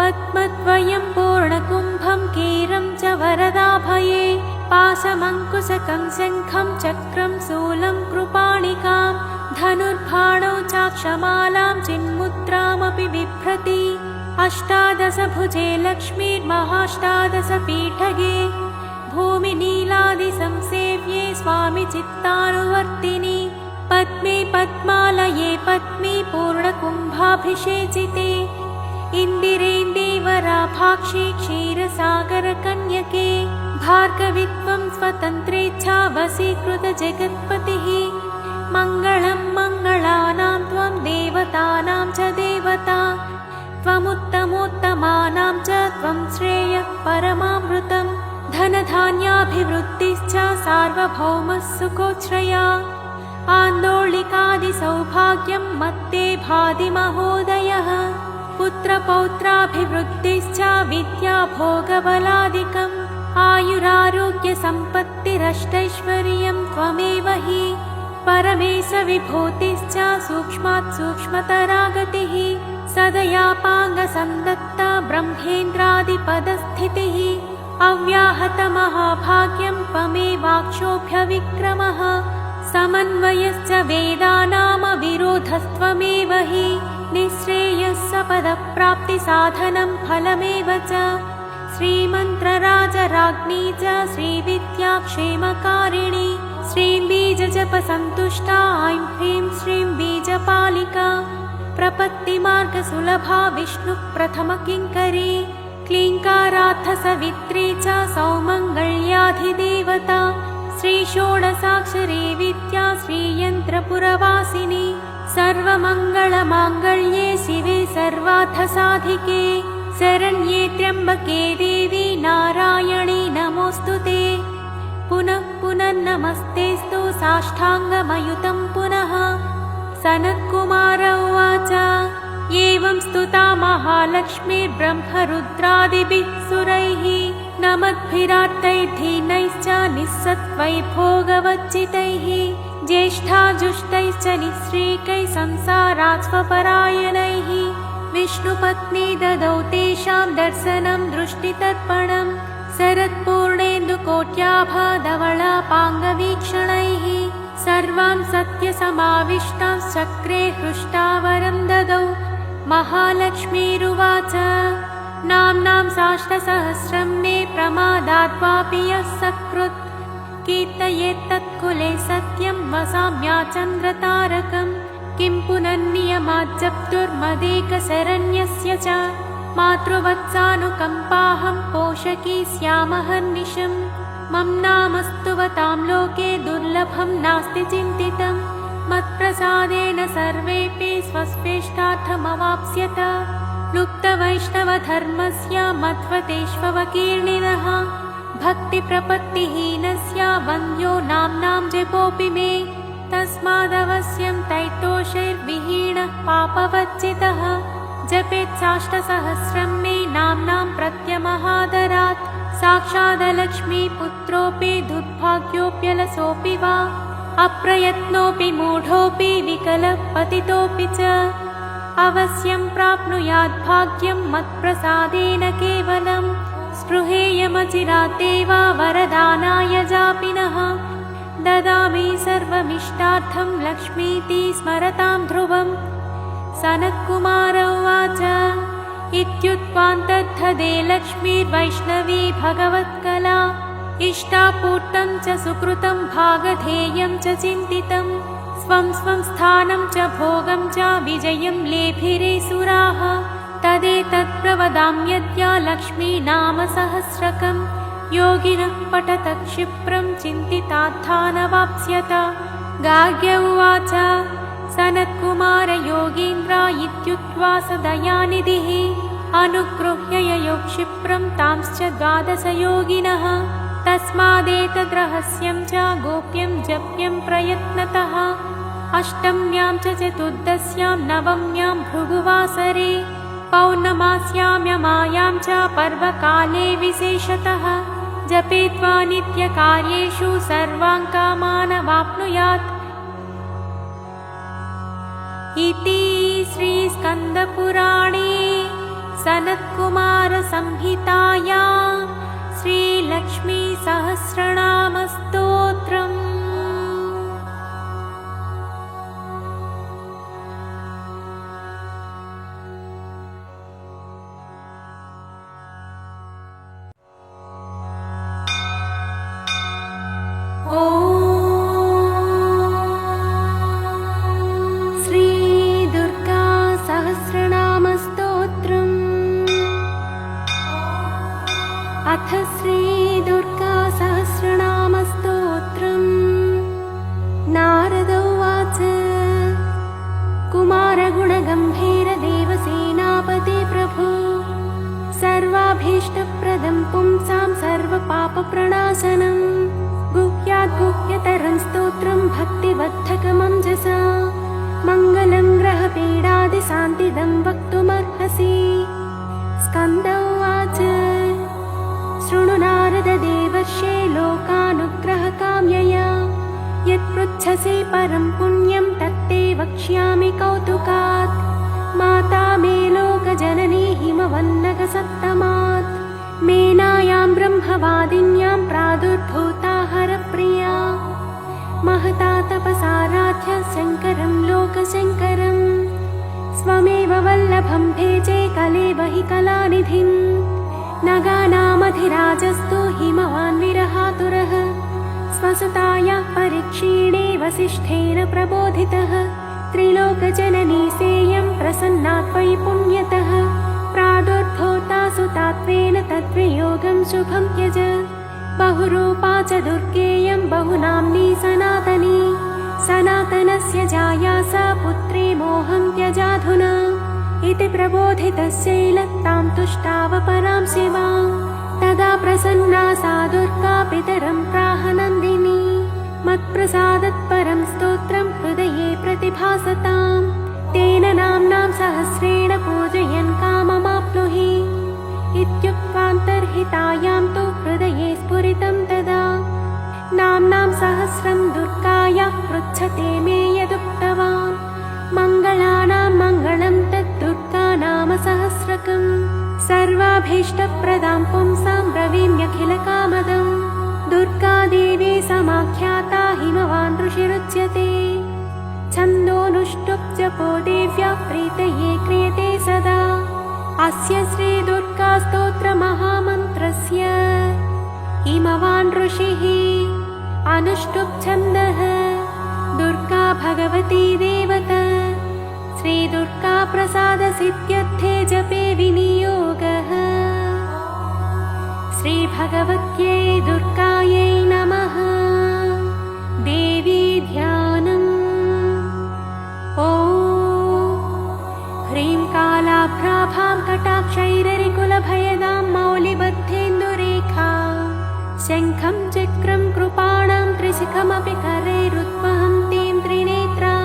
Speaker 2: पद्मद्वयं पूर्णकुम्भं कीरं च वरदाभये पाशमङ्कुशकं शङ्खं चक्रं शूलं कृपाणिकां धनुर्बाणौ चाक्षमालां चिन्मुद्रामपि बिभ्रति अष्टादशभुजे लक्ष्मीर्महाष्टादशपीठगे भूमिनीलादिसंसेव्ये स्वामि चित्तानुवर्तिनि पद्मे पद्मालये पद्मी पूर्णकुम्भाभिषेचिते इन्दिरेन्दीवराभाक्षि क्षीरसागरकन्यके भार्गवित्वं स्वतन्त्रेच्छा वशीकृतजगत्पतिः मङ्गलं मङ्गलानां त्वं देवतानां च देवता त्वमुत्तमोत्तमानां च त्वं श्रेयः परमामृतं धनधान्याभिवृद्धिश्च सार्वभौमः सुखोच्छ्रया आन्दोलिकादिसौभाग्यं मत्ते भाति महोदयः पुत्रपौत्राभिवृद्धिश्च विद्याभोगबलादिकम् आयुरारोग्यसम्पत्तिरष्टैश्वर्यं त्वमेव हि परमेशविभूतिश्च सूक्ष्मात् सूक्ष्मतरा गतिः सदयापाङ्गसन्दत्ता ब्रह्मेन्द्रादिपदस्थितिः अव्याहतमहाभाग्यं त्वमेवाक्षोभ्यविक्रमः समन्वयश्च वेदानामविरोधस्त्वमेव हि निःश्रेयस्सपदप्राप्तिसाधनं फलमेव च श्रीमन्त्रराजराज्ञी च श्रीविद्याक्षेमकारिणी श्रीं बीजजपसन्तुष्टा ऐं ह्रीं श्रीं बीजपालिका प्रपत्तिमार्गसुलभा विष्णुप्रथमकिङ्करी क्लीङ्कारार्थसवित्री च सौमङ्गल्याधिदेवता श्रीषोडशाक्षरी विद्या श्रीयन्त्रपुरवासिनी सर्वमङ्गलमाङ्गल्ये शिवे सर्वार्थसाधिके शरण्ये त्र्यम्बके देवी नारायणी नमोऽस्तुते पुनः पुनः नमस्तेस्तु साष्टाङ्गमयुतं पुनः सनत्कुमार उवाच एवं स्तुता महालक्ष्मीर्ब्रह्मरुद्रादिभिः सुरैः नमद्भिरार्तैर्धीनैश्च निःसत्त्वैर्भोगवच्चितैः ज्येष्ठाजुष्टैश्च निःश्रीकैः संसारात्स्वपरायणैः विष्णुपत्नी ददौ तेषां दर्शनं दृष्टितर्पणं शरत्पूर्णेन्दुकोट्याभाधवलापाङ्गवीक्षणैः सर्वां सत्यसमाविष्टां चक्रे हृष्टावरं ददौ महालक्ष्मीरुवाच नाम्नां साष्टसहस्रं मे प्रमादाद्वापि यः सकृत् कीर्तयेत्तत्कुले सत्यं वसाम्याचन्द्रतारकम् किं पुनर्नियमाज्जप्तुर्मदेकशरण्यस्य च मातृवत्सानुकम्पाहं पोषकी स्यामहर्निशम् मम नामस्तुवतां लोके दुर्लभं नास्ति चिन्तितं मत्प्रसादेन सर्वेऽपि स्वस्वेष्टार्थमवाप्स्यत लुप्तवैष्णवधर्मस्य मध्वतेष्वकीर्णिनः भक्तिप्रपत्तिहीनस्य वन्द्यो नाम्नां जपोऽपि मे तस्मादवश्यं तैतोषैर्विहीनः पापवच्चितः जपेत् साष्टसहस्रं मे नाम्नां प्रत्यमहादरात् साक्षादलक्ष्मीपुत्रोऽपि दुर्भाग्योऽप्यलसोऽपि वा अप्रयत्नोऽपि मूढोऽपि विकलः पतितोऽपि च अवश्यं प्राप्नुयात् भाग्यं मत्प्रसादेन केवलं स्पृहेयमचिरादेव वरदानाय जापिनः ददामि सर्वमिष्टार्थं लक्ष्मीति स्मरतां ध्रुवम् सनत्कुमार उवाच इत्युक्त्वान्तद्धदे लक्ष्मीर्वैष्णवी भगवत्कला इष्टापूर्तं च सुकृतं भागधेयं च चिन्तितं स्वं स्वं स्थानं च भोगं च विजयं लेभिरे सुराः तदेतत्प्रवदाम्यद्या लक्ष्मी नाम सहस्रकं योगिनः पठत क्षिप्रं चिन्तितार्थानवाप्स्यत गार्ग्य उवाच सनत्कुमार योगीन्द्र इत्युक्त्वा स दयानिधिः अनुगृह्य ययौ क्षिप्रं तांश्च द्वादशयोगिनः तस्मादेतद्रहस्यं च गोप्यं जप्यं प्रयत्नतः अष्टम्यां च चतुर्दश्यां नवम्यां भृगुवासरे पौर्णमास्याम्यमायां च पर्वकाले विशेषतः जपेत्वा नित्यकार्येषु सर्वान् कामानवाप्नुयात् इति श्रीस्कन्दपुराणे सनत्कुमारसंहितायां श्रीलक्ष्मी सहस्रनामस्तोत्रम्। अथ श्रीदुर्गासहस्रनामस्तोत्रम्। नारद उवाच कुमारगुणगम्भीरदेवसेनापते प्रभो सर्वाभीष्टप्रदं पुंसां सर्वपापप्रणाशनं गुह्याद्गुह्यतरं स्तोत्रं भक्तिबद्धकमञ्जसा मङ्गलं ग्रहपीडादिशान्तिदं वक्तुमर्हसि। स्कन्द उवाच शृणु नारददेवर्षे लोकानुग्रहकाम्यया यत्पृच्छसि परं पुण्यं तत्ते वक्ष्यामि कौतुकात्। माता मे लोकजननी हिमवन्नगसप्तमात् मेनायां ब्रह्मवादिन्यां प्रादुर्भूता हरप्रिया महता तपसाराध्य शङ्करं लोकशङ्करं स्वमेव वल्लभं भेजे कलेवहि कलानिधिम्। नगानामधिराजस्तु हिमवान् विरहातुरः स्वसुतायाः परीक्षीणे वसिष्ठेन प्रबोधितः त्रिलोकजननी सेयं प्रसन्ना त्वयि पुण्यतः प्रादुर्भूता सुतात्वेन तद्वियोगं शुभं त्यज। बहुरूपा च दुर्गेयं बहुनाम्नी सनातनी सनातनस्य जाया सा पुत्री मोहं त्यजाधुना इति प्रबोधितस्यैलत्तां तुष्टाव परां शिवां। तदा प्रसन्ना सा दुर्गा पितरं प्राह नन्दिनी मत्प्रसादत्परं स्तोत्रं हृदये प्रतिभासतां तेन नाम्नां सहस्रेण पूजयन् काममाप्नुहि इत्युक्त्वान्तर्हितायां तु हृदये स्फुरितं तदा नाम्नां सहस्रं दुर्गायाः पृच्छते मे यदुक्तवान् मङ्गलानां मङ्गलं तद्दुर्गा नाम सहस्रकम् सर्वाभीष्टप्रदां पुंसां ब्रवीम्यखिलकामदं दुर्गा देवी समाख्याता हिमवान् ऋषिरुच्यते। छन्दोनुष्टुप् जपो देव्याः प्रीतये क्रियते सदा अस्य श्रीदुर्गास्तोत्रमहामन्त्रस्य हिमवान् ऋषिः अनुष्टुप् छन्दः दुर्गा भगवती देवता श्रीदुर्गा प्रसादसिद्ध्यर्थे जपे विनियोगः। श्रीभगवत्यै दुर्गायै नमः। देवी ध्यानम्। ॐ ह्रीं कालाभ्राभां कटाक्षैररिकुलभयदां मौलिबद्धेन्दुरेखा शङ्खं चक्रं कृपाणां त्रिशिखमपि करैरुद्वहन्तीं त्रिनेत्रा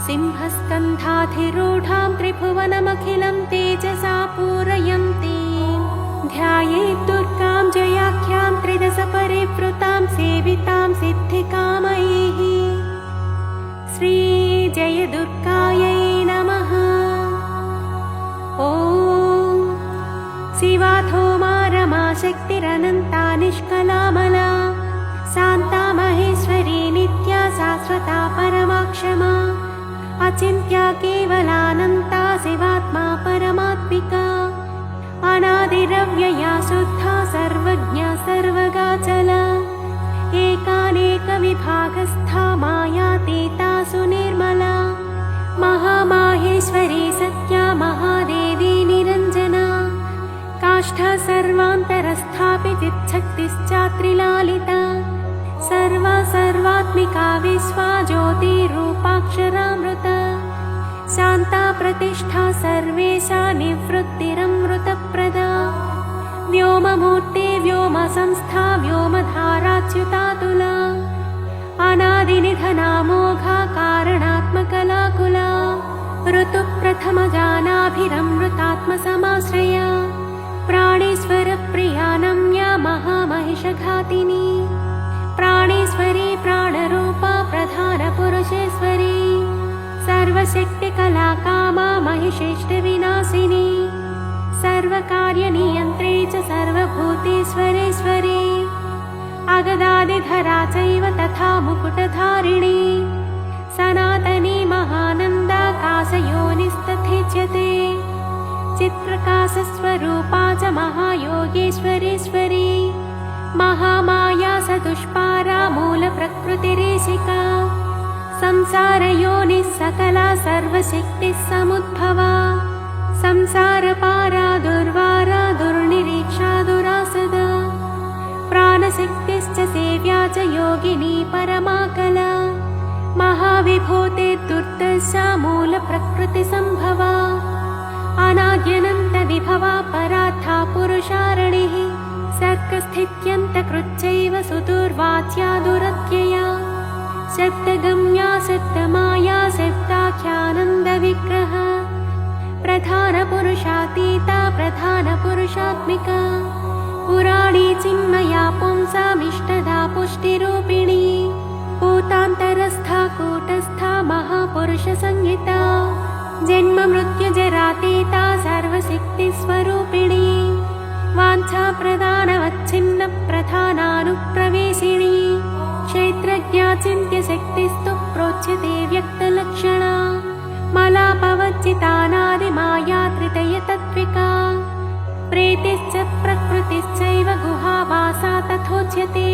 Speaker 2: सिंहस्कन्धाधिरूढां त्रिभुवनमखिलं तेजसा पूरयन्तीं ध्यायेत् दुर्गां जयाख्यां त्रिदश परिवृतां सेवितां सिद्धिकामैः। श्रीजयदुर्गायै नमः। ॐ शिवाधौमा रमा शक्तिरनन्ता निष्कलामला शान्ता महेश्वरी नित्या शाश्वता परमाक्षमा अचिन्त्या केवलानन्ता शिवात्मा परमात्मिका अनादिरव्यया शुद्धा सर्वज्ञा सर्वगाचला एकानेकविभागस्था मायातीता सुनिर्मला महामाहेश्वरी सत्या महादेवी निरञ्जना काष्ठा सर्वान्तरस्थापि चिच्छक्तिश्चात्रिलालिता सर्वा सर्वात्मिका विश्वा ज्योतिरूपाक्षरामृता शान्ता प्रतिष्ठा सर्वेशा निवृत्तिरमृतप्रदा व्योममूर्ते व्योमसंस्था व्योमधाराच्युतातुला अनादिनिधनामोघा कारणात्मकलाकुला ऋतुप्रथमजानाभिरमृतात्मसमाश्रया प्राणेश्वरप्रिया नम्या महामहिषघातिनी प्राणेश्वरी प्राणरूपा प्रधानपुरुषेश्वरी सर्वशक्तिकलाकामा महिषेष्टविनाशिनी सर्वकार्यनियन्त्रे च सर्वभूतेश्वरेश्वरी अगदादिधरा चैव तथा मुकुटधारिणी सनातनी महानन्दाकाशयोनिस्तथेच्यते चित्रकाशस्वरूपा च महायोगेश्वरेश्वरी महामाया सदुष्पारा मूलप्रकृतिरेशिका संसारयोनिः सकला सर्वशक्तिः समुद्भवा संसारपारा दुर्वारा दुर्निरीक्षा दुरासदा प्राणशक्तिश्च सेव्या च योगिनी परमाकला महाविभूतिर्दुर्दशा मूलप्रकृतिसम्भवा अनाद्यनन्तविभवा परार्था पुरुषारणिः सर्गस्थित्यन्तकृच्चैव सुदुर्वाच्या दुरत्यया शब्दगम्या शब्दमाया शब्दाख्यानन्दविग्रह प्रधानपुरुषातीता प्रधानपुरुषात्मिका पुराणी चिन्मया पुंसामिष्टदा पुष्टिरूपिणी भूतान्तरस्था कूटस्था महापुरुषसंहिता जन्म मृत्युजरातीता सर्वशक्तिस्वरूपिणी वाञ्छाप्रदानवच्छिन्न प्रधानानुप्रवेशिणी क्षेत्रज्ञा चिन्त्यशक्तिस्तु प्रोच्यते व्यक्तलक्षणा मलापवच्चितानादिमाया त्रितयतत्त्विका प्रेतिश्च प्रकृतिश्चैव गुहावासा तथोच्यते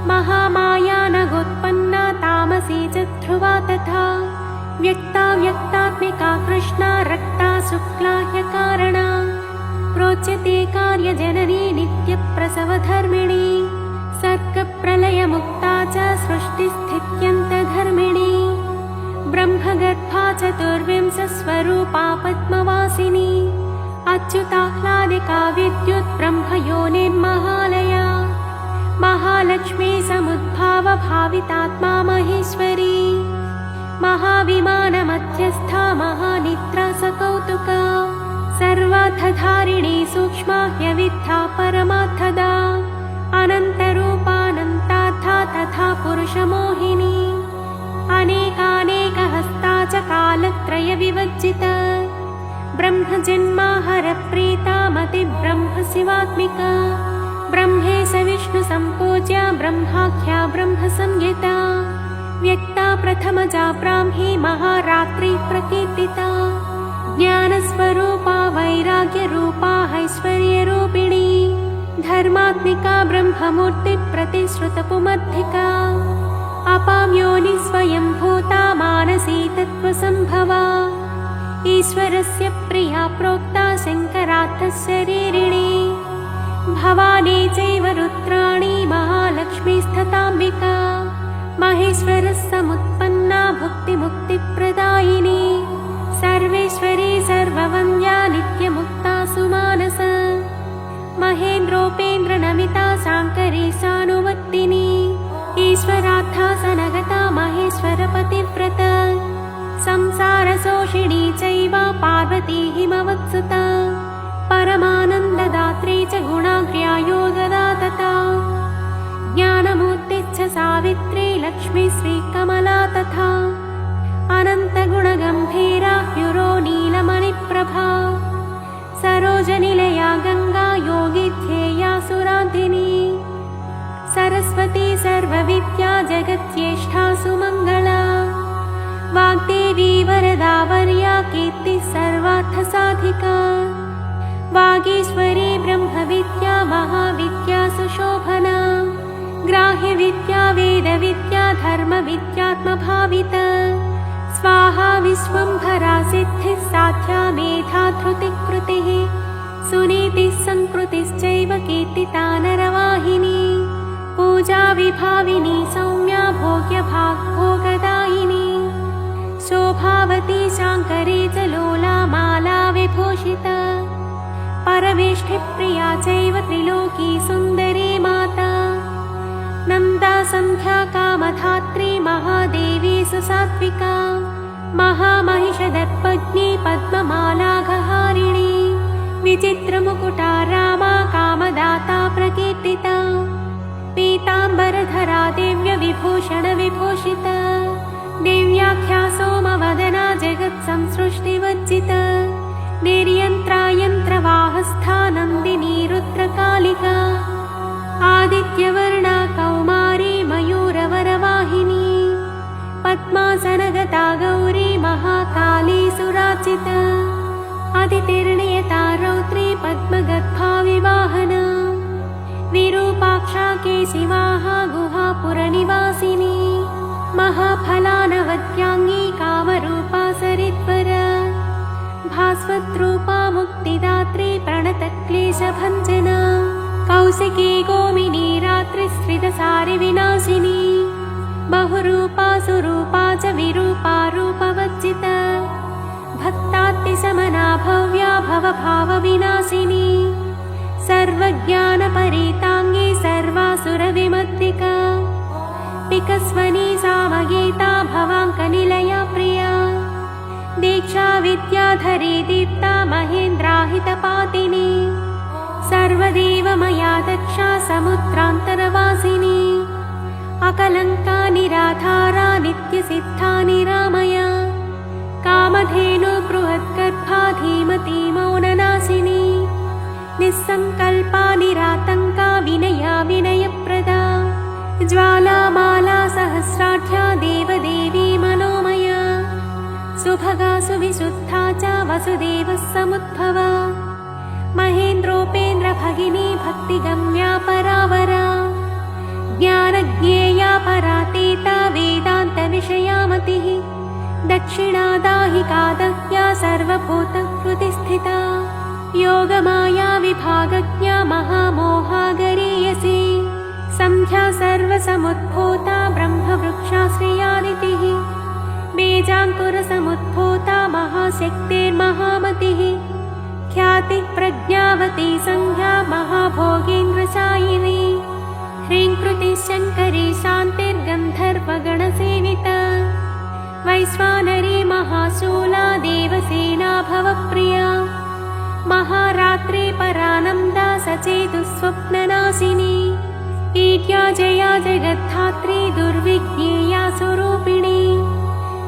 Speaker 2: महामाया नगोत्पन्ना तामसी च ध्रुवा तथा व्यक्ता व्यक्तात्मिका कृष्णा रक्ता शुक्ला ह्यकारणा प्रोच्यते कार्यजननी नित्यप्रसवधर्मिणी सर्गप्रलयमुक्ता च सृष्टिस्थित्यन्तधर्मिणी ब्रह्मगर्भा चतुर्विंशस्वरूपा पद्मवासिनी अच्युताह्लादिका विद्युद्ब्रह्मयोनिर्महालया महालक्ष्मी समुद्भावभावितात्मा महेश्वरी महाविमानमध्यस्था महानिद्रा सकौतुका सर्वार्थधारिणी सूक्ष्मा ह्यविद्या परमार्थदा अनन्तरूपानन्तार्था तथा पुरुषमोहिनी अनेकानेकहस्ता च कालत्रयविवर्जिता ब्रह्मजन्माहरप्रीता मतिब्रह्म शिवात्मिका ब्रह्मेश विष्णुसम्पूज्या ब्रह्माख्या ब्रह्मसंज्ञिता व्यक्ता प्रथमजा ब्राह्मी महारात्रि प्रकीर्तिता ज्ञानस्वरूपा वैराग्यरूपा ऐश्वर्यरूपिणी धर्मात्मिका ब्रह्ममूर्तिप्रतिश्रुतपुमर्थिका अपां योनि स्वयंभूता मानसी तत्त्वसम्भवा ईश्वरस्य प्रिया प्रोक्ता शङ्करार्थशरीरिणी भवानी चैव रुद्राणी महालक्ष्मीस्तथाम्बिका महेश्वरः समुत्पन्ना भुक्तिमुक्तिप्रदायिनी सर्वेश्वरी सर्ववन्द्या नित्यमुक्ता सुमानस महेन्द्रोपेन्द्रनमिता शाङ्करी सानुवर्तिनी ईश्वरार्था सनगता महेश्वरपतिव्रत संसारशोषिणी चैव पार्वती हिमवत्सुता परमानन्ददात्री च गुणाग्र्या योगदा तथा ज्ञानमूर्तिश्च सावित्री लक्ष्मी श्रीकमला तथा अनन्तगुणगम्भीरा ह्युरो नीलमणिप्रभा सरोजनिलया गङ्गा योगिध्येया सुराधिनी सरस्वती सर्वविद्या जगत्येष्टा सुमङ्गला वाग्देवी वरदा वर्या कीर्तिः सर्वार्थसाधिका वागीश्वरी ब्रह्मविद्या महाविद्या सुशोभना ग्राह्यविद्या वेदविद्या धर्मविद्यात्मभाविता स्वाहा विश्वम्भरा सिद्धिः साध्या मेधा धृतिकृतिः सुनीतिः संकृतिश्चैव कीर्तिता नरवाहिनी पूजा विभाविनी सौम्या भोग्यभाग्भोगदायिनी शोभावती शाङ्करी च लोला माला विभूषिता परमेष्ठिप्रिया चैव त्रिलोकी सुन्दरी माता नन्दा सन्ध्या कामधात्री महादेवी सुसात्विका महामहिषदर्पज्ञी पद्ममालाघहारिणी विचित्रमुकुटा रामा कामदाता प्रकीर्तिता पीताम्बरधरा दिव्यविभूषणविभूषिता दिव्याख्या सोमवदना जगत्संसृष्टिवर्जिता निर्यन्त्रा यन्त्रवाह उपस्था नन्दिनी रुद्रकालिका आदित्यवर्णा कौमारी मयूरवरवाहिनी पद्मासनगता गौरी महाकाली सुरार्चिता अदितिर्नियता रौद्री पद्मगर्भा विवाहना विरूपाक्षा केशिवाहा गुहापुरनिवासिनी महाफलानवद्याङ्गी कामरूपा सरित्वरा भास्वद्रूपा मुक्तिदात्री प्रणतक्लेशभञ्जना कौशिकी गोमिनी रात्रिस्त्रिदसारिविनाशिनी बहुरूपा सुरूपा च विरूपा रूपवर्जिता भक्तात्तिशमना भव्या भवभावविनाशिनी सर्वज्ञानपरीताङ्गी सर्वासुरविमर्दिका पिकस्वनी सामगीता भवाङ्कनिलया प्रिया दीक्षा विद्याधरी दीप्ता महेन्द्राहितपातिनी सर्वदेवमया दक्षा समुद्रान्तरवासिनी अकलङ्का निराधारा नित्यसिद्धा निरामया कामधेनु बृहद्गर्भा धीमती मौननाशिनी निस्सङ्कल्पा निरातङ्का विनया विनयप्रदा ज्वालामाला सहस्राढ्या देवदेवी मनोमया सुभगा सुविशुद्धा च वसुदेवः समुद्भवा महेन्द्रोपेन्द्रभगिनी भक्तिगम्या परावरा ज्ञानज्ञेया परातीता वेदान्तविषयामतिः दक्षिणादाहिका दह्या सर्वभूतहृदिस्थिता योगमाया विभागज्ञा महामोहा गरीयसी संध्या सर्वसमुद्भूता ब्रह्मवृक्षाश्रयानितिः बीजाङ्कुरसमुद्भूता महाशक्तिर्महामतिः ख्यातिः प्रज्ञावती संध्या महाभोगेन्द्रशायिनी ह्रीङ्कृतिः शङ्करी शान्तिर्गन्धर्वगणसेविता वैश्वानरी महाशूला देवसेना भवप्रिया महारात्रि परानन्दा सचेतुस्वप्ननाशिनी ईड्या जया जगद्धात्री दुर्विज्ञेया स्वरूपिणी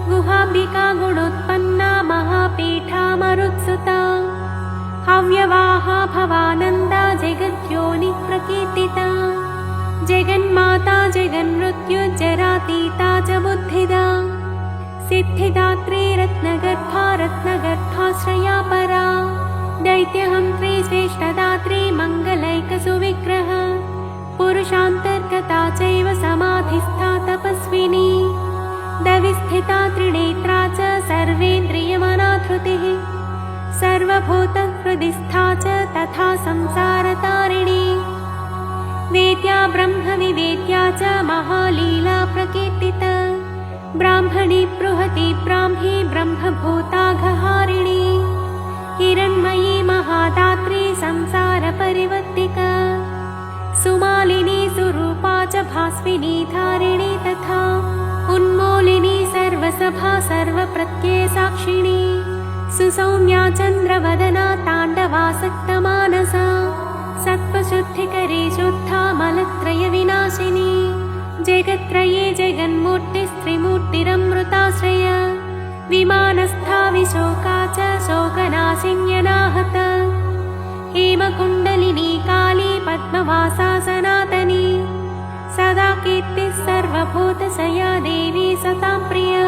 Speaker 2: गुहाम्बिका गुणोत्पन्ना महापीठा मरुत्सुता हव्यवाहा भवानन्दा जगद्योनि प्रकीर्तिता जगन्माता जगन्मृत्युज्जरातीता च बुद्धिदा सिद्धिदात्री रत्नगर्भा रत्नगर्भाश्रया परा दैत्यहन्त्री श्रेष्ठदात्री मङ्गलैकसुविग्रह पुरुषान्तर्गता चैव समाधिस्था तपस्विनी दविस्थिता त्रिनेत्रा च सर्वेन्द्रियमनाधृतिः सर्वभूतहृदिस्था च तथा संसारतारिणी वेद्या ब्रह्मविवेद्या च महालीला प्रकीर्तिता ब्राह्मणी बृहती ब्राह्मी ब्रह्मभूताघहारिणी हिरण्मयी महादात्री संसारपरिवर्तिका सुमालिनी सुरूपा च भास्विनी धारिणी तथा उन्मूलिनी सर्वसभा सर्वप्रत्ययसाक्षिणी सुसौम्या चन्द्रवदना ताण्डवासक्तमानसा सत्त्वशुद्धिकरी शुद्धा मलत्रयविनाशिनी जगत्त्रये जगन्मूर्तिस्त्रिमूर्तिरमृताश्रया विमानस्था विशोका च शोकनाशिन्यनाहता हेमकुण्डलिनी काली पद्मवासा सनातनी सदा कीर्तिः सर्वभूतशया देवी सतां प्रिया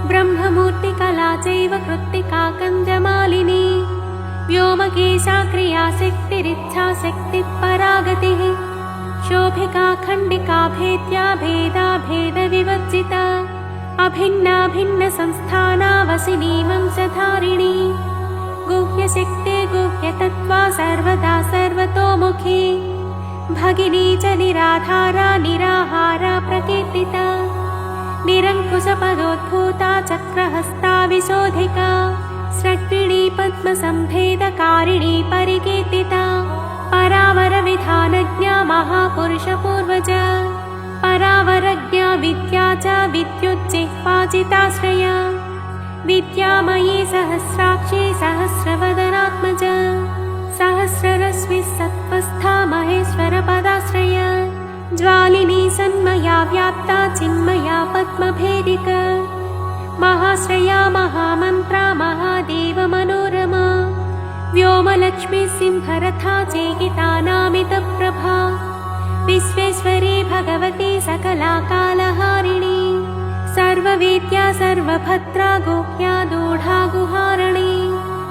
Speaker 2: ब्रह्ममूर्तिकला चैव कृत्तिका कञ्जमालिनी व्योमकेशा क्रियाशक्तिरिच्छाशक्तिः परागतिः शोभिका खण्डिका भेद्या भेदा भेदविवर्जिता अभिन्ना भिन्न संस्थाना वसिनी वंशधारिणी गुह्यशक्ति गुह्यतत्त्वा सर्वदा सर्वतोमुखी भगिनी च निराधारा निराहारा प्रकीर्तिता निरङ्कुशपदोद्भूता चक्रहस्ता विशोधिका स्रग्विणी पद्मसम्भेदकारिणी परिकीर्तिता परावरविधानज्ञा महापुरुषपूर्वजा परावरज्ञा विद्या च विद्युज्जिह्वाजिताश्रया विद्यामयी सहस्राक्षी सहस्रवदनात्मजा सहस्ररश्मिः सत्त्वस्था महेश्वरपदाश्रया ज्वालिनी सन्मया व्याप्ता चिन्मया पद्मभेदिका महाश्रया महामन्त्रा महादेवमनोरमा व्योमल लक्ष्मी सिंहरथा चेकितानामितप्रभा विश्वेश्वरी भगवती सकला कालहारिणी सर्ववेद्या सर्वभद्रा गुह्या दूढा गुहारणी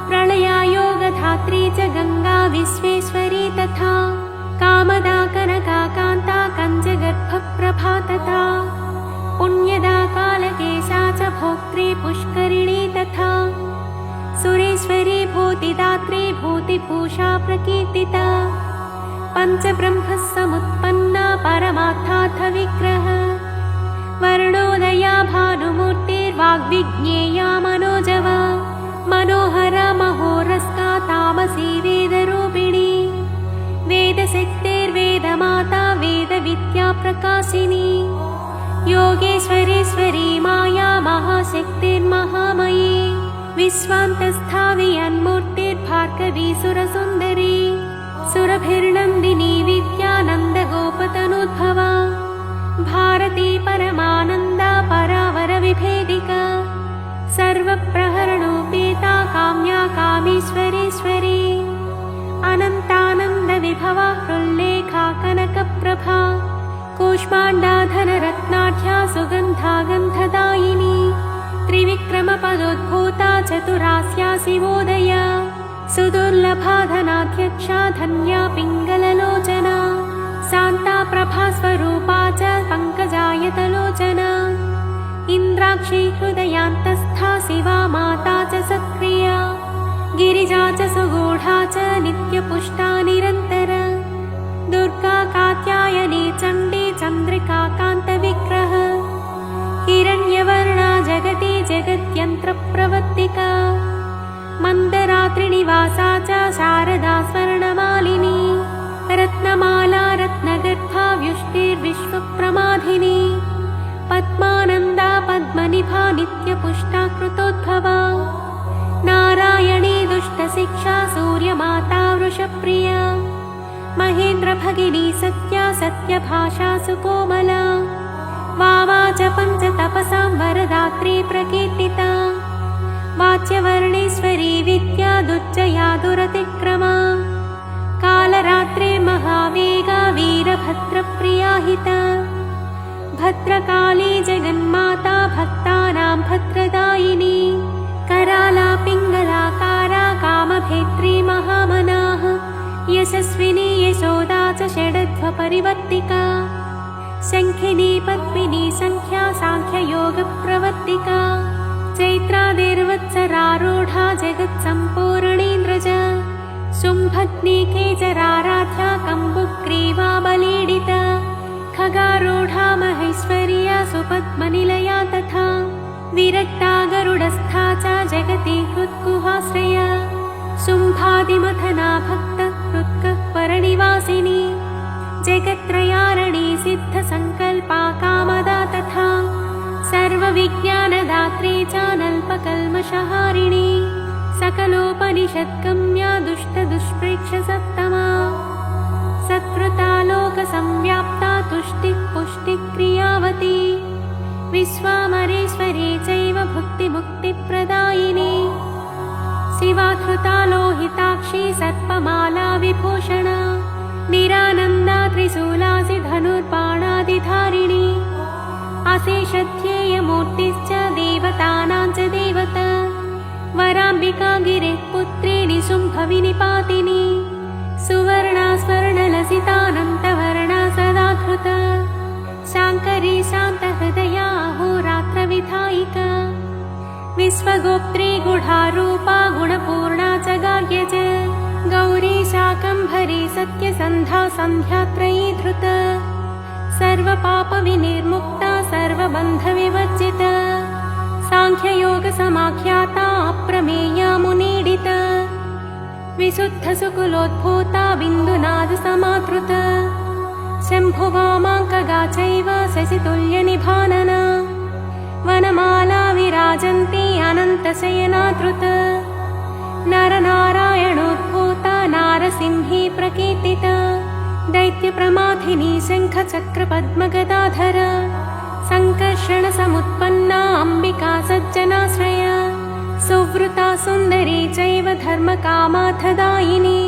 Speaker 2: प्रलया योगधात्री च गंगा विश्वेश्वरी तथा कामदा कनका कान्ता कञ्जगर्भप्रभा तथा पुण्यदा कालकेशा च भोक्त्री पुष्करिणी तथा सुरेश्वरी भूतिदात्री भूतिभूषा प्रकीर्तिता पञ्चब्रह्मसमुत्पन्ना परमार्थार्थविग्रह वर्णोदया भानुमूर्तिर्वाग्विज्ञेया मनोजवा मनोहरा महोरस्का तामसी वेदरूपिणी वेदशक्तिर्वेदमाता वेदविद्या प्रकाशिनी योगेश्वरीश्वरी माया महाशक्तिर्महामयी विश्वान्तस्था वियन्मूर्तिर्भार्गवी सुरसुन्दरी सुरभिर्नन्दिनी विद्यानन्दगोपतनुद्भवा भारती परमानन्दा परावरविभेदिका सर्वप्रहरणोपेता काम्या कामेश्वरेश्वरी अनन्तानन्दविभवा हृल्लेखा कनकप्रभा कूष्माण्डा धनरत्नाढ्या सुगन्धा गन्धदायिनी त्रिविक्रमपदोद्भूता चतुरास्या शिवोदया सुदुर्लभा धनाध्यक्षा धन्या पिङ्गललोचना शान्ता प्रभास्वरूपा च पङ्कजायतलोचना इन्द्राक्षी हृदयान्तस्था शिवा माता च सत्क्रिया गिरिजा च सुगूढा च नित्यपुष्टा निरन्तर दुर्गा कात्यायनी चण्डी चन्द्रिका कान्तविग्रह हिरण्यवर्णा जगति जगत्यन्त्रप्रवर्तिका मन्दरात्रिनिवासा च शारदा स्वर्णमालिनी रत्नमाला रत्नगर्भा व्युष्टिर्विश्वप्रमाधिनी पद्मानन्दा पद्मनिभा नित्यपुष्टा कृतोद्भवा नारायणी दुष्टशिक्षा सूर्यमाता वृषप्रिया महेन्द्रभगिनी सत्या सत्यभाषा सुकोमला वामा च पञ्चतपसां वरदात्री प्रकीर्तिता वाच्यवर्णेश्वरी विद्या दुर्जया दुरतिक्रमा कालरात्रिर्महावेगा वीरभद्रप्रिया हिता भद्रकाली जगन्माता भक्तानां भद्रदायिनी कराला पिङ्गलाकारा कामभेत्री महामनाः यशस्विनी यशोदा च षडध्वपरिवर्तिका शङ्खिनी पद्मिनी सङ्ख्या साङ्ख्ययोगप्रवर्तिका चैत्रादिर्वत्सरारूढा जगत्सम्पूर्णीन्द्रज शुम्भग्नि केचराराध्या कम्बुग्रीवा बलीडिता खगारूढा महेश्वर्या सुपद्मनिलया तथा विरक्ता गरुडस्था च जगति हृद्गुहाश्रया शुम्भादिमथना भक्त हृत्कः परनिवासिनी जगत्त्रयारणी सिद्धसङ्कल्पा कामदा तथा सर्वविज्ञानदात्री च नल्पकल्मषहारिणी सकलोपनिषद्गम्या दुष्टदुष्प्रेक्षसत्तमा सत्कृता लोकसंव्याप्ता तुष्टिः पुष्टिक्रियावती विश्वामरेश्वरी चैव भुक्तिमुक्तिप्रदायिनी शिवाधृता लोहिताक्षी सर्पमाला विभूषणा निरानन्दा त्रिशूलासि धनुर्बाणादिधारिणी अशेषध्येयमूर्तिश्च देवतानां च देवता वराम्बिका गिरिः पुत्री निशुम्भविनिपातिनी सुवर्णा स्वर्णलसितानन्तवर्णा सदा धृता शाङ्करी शान्तहृदया अहोरात्रविधायिका विश्वगोप्त्री गुढारूपा गुणपूर्णा च गार्ग्य च गौरी शाकम्भरी सत्यसन्धा सन्ध्यात्रयी धृता सर्वपापविनिर्मुक्ता सर्वबन्धविवर्जिता साङ्ख्ययोगसमाख्याता अप्रमेया मुनीडिता विशुद्धसुकुलोद्भूता बिन्दुनादसमाधृता शम्भुवामाङ्कगा चैव शशितुल्यनिभानना वनमाला विराजन्ती अनन्तशयना धृता नरनारायणोद्भूता नारसिंही प्रकीर्तिता दैत्यप्रमाथिनी शङ्खचक्रपद्मगदाधर सङ्कर्षणसमुत्पन्ना अम्बिका सज्जनाश्रया सुवृता सुन्दरी चैव धर्मकामार्थदायिनी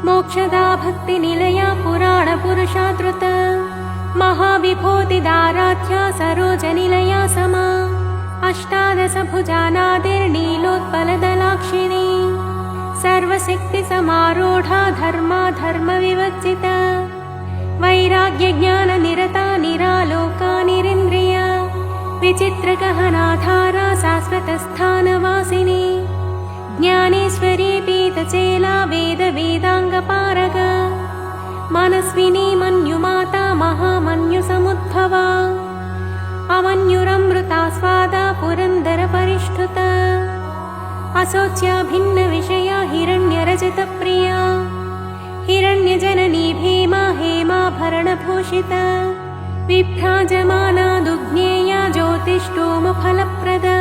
Speaker 2: मोक्षदा भक्तिनिलया पुराणपुरुषादृत महाविभूतिदाराध्या सरोजनिलया समा अष्टादशभुजानादिर्नीलोत्पलदलाक्षिणी सर्वशक्तिसमारूढा धर्मा धर्मविवर्जिता वैराग्यज्ञाननिरता निरालोका निरिन्द्रिया विचित्रगहनाधारा शाश्वतस्थानवासिनी ज्ञानेश्वरी पीतचेला वेदवेदाङ्गपारगा मनस्विनी मन्युमाता महामन्युसमुद्भवा अमन्युरमृता स्वादा पुरन्दरपरिष्ठुता असोच्या भिन्नविषया हिरण्यरजतप्रिया हिरण्यजननी भीमा हेमाभरणभूषिता विभ्राजमाना दुग्नेया ज्योतिष्टोमफलप्रदा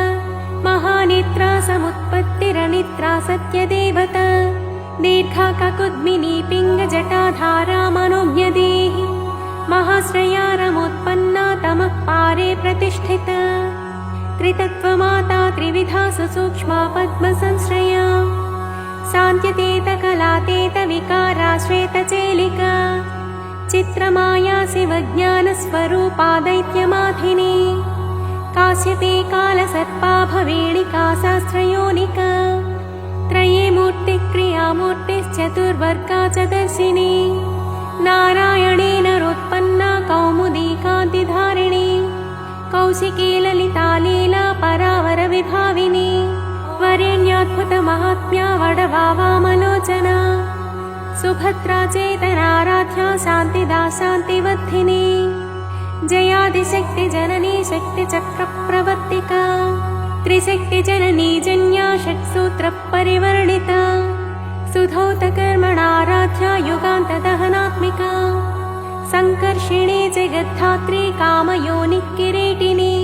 Speaker 2: महानेत्रा समुत्पत्तिरनित्रा सत्यदेवता दीर्घाककुद्मिनी पिङ्गजटाधारा मनोज्ञदेहि महाश्रया रमोत्पन्ना तमः पारे प्रतिष्ठिता त्रितत्त्वमाता त्रिविधा सुसूक्ष्मा पद्मसंश्रया शान्त्यतीतकलातीतविकारा श्वेतचेलिका चित्रमाया शिवज्ञानस्वरूपा दैत्यमाधिनी काश्यपी कालसर्पा भवेणिका शास्त्रयोनिका त्रये मूर्तिक्रियामूर्तिश्चतुर्वर्गा च दर्शिनी नारायणेन रोत्पन्ना कौमुदी कान्तिधारिणी कौशिकी ललिता लीला परावरविभाविनी वरेण्याद्भुतमाहात्म्या वडवा वामलोचना सुभद्रा चेतनाराध्या शान्तिदा शान्तिवर्धिनी जयादिशक्तिजननी शक्तिचक्रप्रवर्तिका त्रिशक्तिजननी जन्या षट्सूत्रपरिवर्णिता सुधौतकर्मणाराध्या युगान्तदहनात्मिका सङ्कर्षिणी जगद्धात्री कामयोनिकिरीटिनी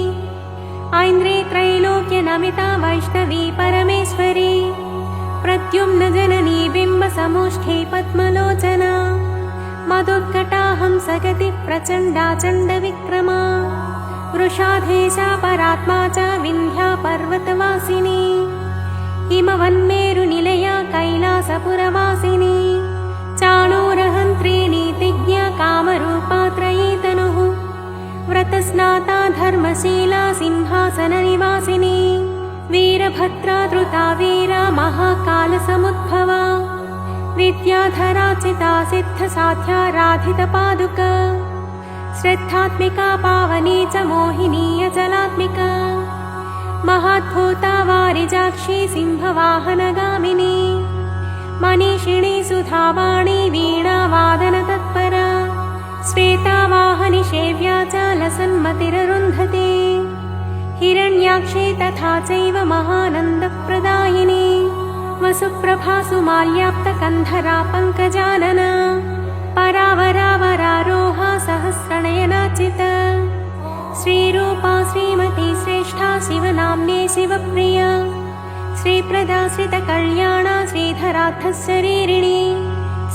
Speaker 2: ऐन्द्री त्रैलोक्यनमिता वैष्णवी परमेश्वरी प्रद्युम्नजननी बिम्बसमुष्ठी पद्मलोचना मधुर्कटा हंसगति प्रचण्डा चण्डविक्रमा वृषाधेशा परात्मा च विन्ध्या पर्वतवासिनी हिमवन्मेरुनिलया कैलासपुरवासिनी चाणूरहन्त्री नीतिज्ञा कामरूपा त्रयी तनुः व्रतस्नाता धर्मशीला सिंहासननिवासिनी वीरभद्रा धृता वीरा महाकालसमुद्भवा विद्याधरा चिता सिद्धसाध्या राधितपादुका श्रद्धात्मिका पावनी च मोहिनी अचलात्मिका महाद्भूता वारिजाक्षी सिंहवाहनगामिनी मनीषिणी सुधावाणी वीणावादनतत्परा श्वेतावाहनि सेव्या च लसन्मतिररुन्धते हिरण्याक्षी तथा चैव महानन्दप्रदायिनी वसुप्रभासु माल्याप्तकन्धरा पङ्कजानना परावरावरारोहा सहस्रनयनाचिता श्रीरूपा श्रीमती श्रेष्ठा शिवनाम्ने शिवप्रिया श्रीप्रदा श्रितकल्याणा श्रीधरार्थशरीरिणी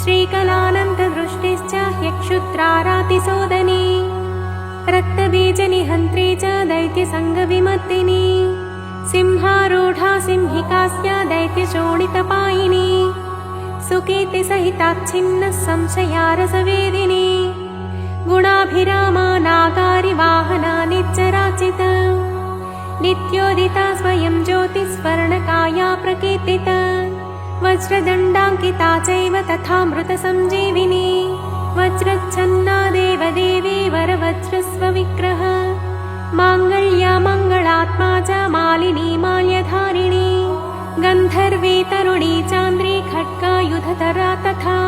Speaker 2: श्रीकलानन्ददृष्टिश्च ह्यक्षुद्रारातिसोदनी रक्तबीजनिहन्त्री च दैत्यसङ्गविमर्दिनी सिंहारूढा सिंहिकास्या दैत्यशोणितपायिनी सुकीर्तिसहिताच्छिन्नः संशयारसवेदिनी गुणाभिरामा नागारि वाहना नित्यराचिता नित्योदिता स्वयं ज्योतिस्वर्णकाया प्रकीर्तिता वज्रदण्डाङ्किता चैव तथामृतसञ्जीविनी वज्रच्छन्ना देवदेवी वरवज्रस्वविग्रह माङ्गल्या मङ्गलात्मा च मालिनी माल्यधारिणी गन्धर्वी तरुणी चान्द्री खड्गायुधतरा तथा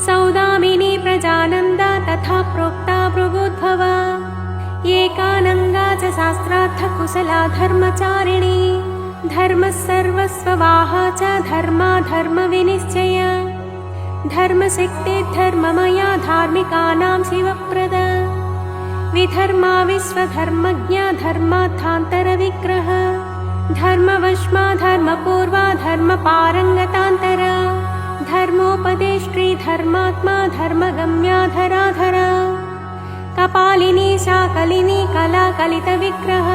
Speaker 2: सौदामिनी प्रजानन्दा तथा प्रोक्ता भृगुद्भवा एकानङ्गा च शास्त्रार्थकुशला धर्मचारिणी धर्मः सर्वस्ववाहा च धर्मा धर्मविनिश्चय धर्मशक्तिर्धर्ममया धार्मिकानां शिवप्रदा विधर्मा विश्वधर्मज्ञा धर्मार्थान्तरविग्रह धर्मवश्मा धर्मपूर्वा धर्मपारङ्गतान्तरा धर्मोपदेष्ट्री धर्मात्मा धर्मगम्या धराधरा कपालिनी शाकलिनी कलाकलितविग्रह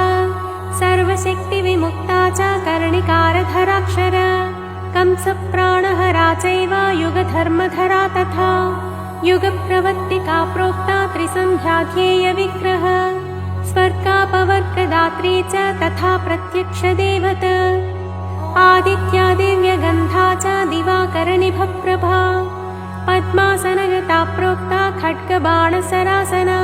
Speaker 2: सर्वशक्तिविमुक्ता च कर्णिकारधराक्षर कंसप्राणहरा चैव युगधर्मधरा तथा युगप्रवर्तिका प्रोक्ता त्रिसन्ध्याध्येयविग्रह स्वर्गापवर्गदात्री च तथा प्रत्यक्षदेवत आदित्या दिव्यगन्धा च दिवाकरनिभप्रभा पद्मासनगता प्रोक्ता खड्गबाणसरासना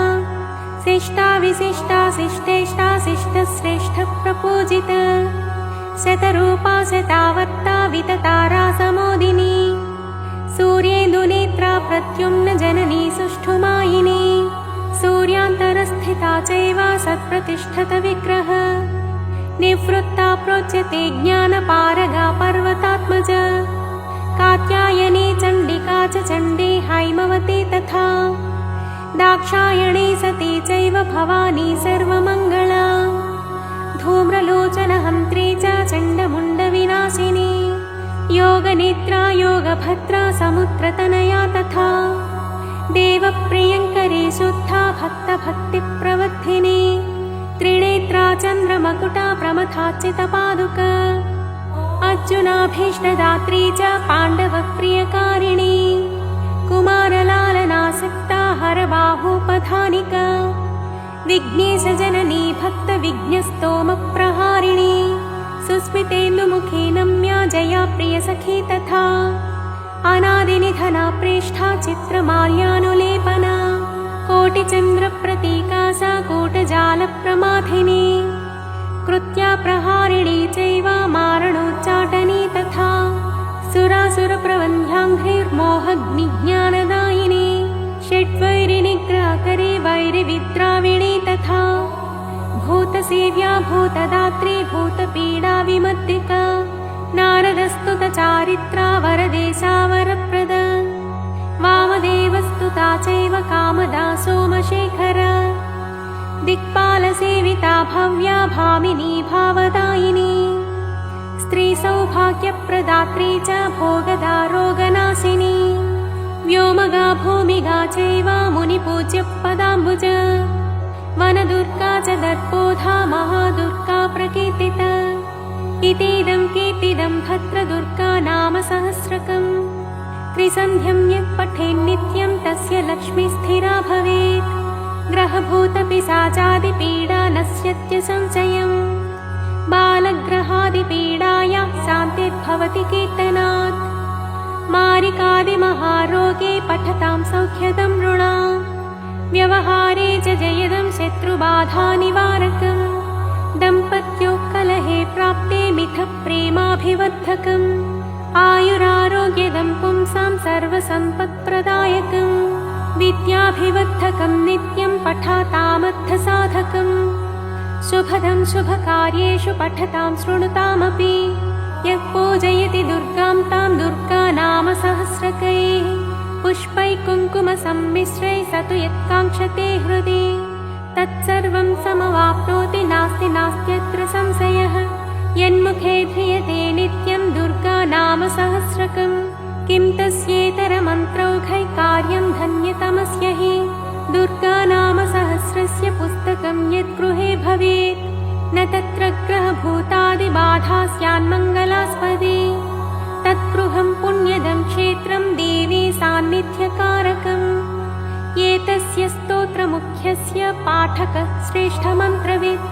Speaker 2: शिष्टा विशिष्टा शिष्टेष्टा शिष्टश्रेष्ठप्रपूजित शतरूपा शतावर्ता विततारा समोदिनी सूर्येन्दुनेत्रा प्रद्युम्न जननी सुष्ठुमायिनी सूर्यान्तरस्थिता चैव सत्प्रतिष्ठत विग्रह निवृत्ता प्रोच्यते ज्ञानपारगा पर्वतात्मजा कात्यायनी चण्डिका च चण्डी हैमवती तथा दाक्षायणी सती चैव भवानी सर्वमङ्गला धूम्रलोचनहन्त्री च चण्डमुण्डविनाशिनी योगनिद्रा योगभद्रा समुद्रतनया तथा देवप्रियङ्करी शुद्धा भक्तभक्तिप्रवर्धिनी त्रिनेत्रा चन्द्रमकुटा प्रमथाच्युतपादुका अर्जुनाभीष्टदात्री च पाण्डवप्रियकारिणी कुमारलालनासक्ता हरबाहूपधानिका विघ्नेशजननी भक्तविघ्नस्तोमप्रहारिणी सुस्मितेन्दुमुखी नम्या जया प्रियसखी तथा अनादिनिधना प्रेष्ठा चित्रमाल्यानुलेपना कोटिचन्द्रप्रतीका सा कूटजालप्रमाथिनी कृत्या प्रहारिणी चैव मारणोच्चाटनी तथा सुरासुरप्रबन्ध्याङ्घ्रिर्मोहग्निज्ञानदायिनी षड्वैरिनिग्रहकरी वैरिविद्राविणी तथा भूतसेव्या भूतदात्री भूतपीडाविमद्दिका नारदस्तुतचारित्रा वरदेशा वरप्रद वामदेवस्तुता चैव कामदा सोमशेखरा दिक्पालसेविता भव्या भामिनी भावदायिनी स्त्रीसौभाग्यप्रदात्री च भोगदा रोगनाशिनी व्योमगा भूमिगा चैव मुनिपूज्यपदाम्बुज वनदुर्गा च दर्पोधा महादुर्गा प्रकीर्तिता इतीदं कीर्तिदं भद्रदुर्गा नाम सहस्रकम् त्रिसन्ध्यं यः पठेन्नित्यं तस्य लक्ष्मी स्थिरा भवेत् ग्रहभूतपिशाचादिपीडा नश्यत्य संशयम् बालग्रहादिपीडाया शान्तिर्भवति कीर्तनात् मारिकादिमहारोगे पठतां सौख्यदं नृणाम् व्यवहारे च जयदं शत्रुबाधानिवारकम् दम्पत्योः कलहे प्राप्ते मिथप्रेमाभिवर्धकम् आयुरारोग्यदं पुंसां सर्वसम्पत्प्रदायकम् विद्याभिवर्धकं नित्यं पठतामर्थसाधकम् शुभदं शुभकार्येषु पठतां शृणुतामपि यः पूजयति दुर्गां तां दुर्गा नाम सहस्रकैः पुष्पैः कुङ्कुमसम्मिश्रैः स तु यत्काङ्क्षते हृदि तत्सर्वं समवाप्नोति नास्ति नास्त्यत्र संशयः यन्मुखे ध्रियते नित्यं दुर्गा नाम सहस्रकम् किं तस्येतरमन्त्रौघैः कार्यं धन्यतमस्य हि दुर्गा नाम सहस्रस्य पुस्तकं यद्गृहे भवेत् न तत्र ग्रहभूतादिबाधा स्यान्मङ्गलास्पदे तद्गृहं पुण्यदं क्षेत्रं देवी सान्निध्यकारकम् एतस्य स्तोत्रमुख्यस्य पाठकः श्रेष्ठमन्त्रवित्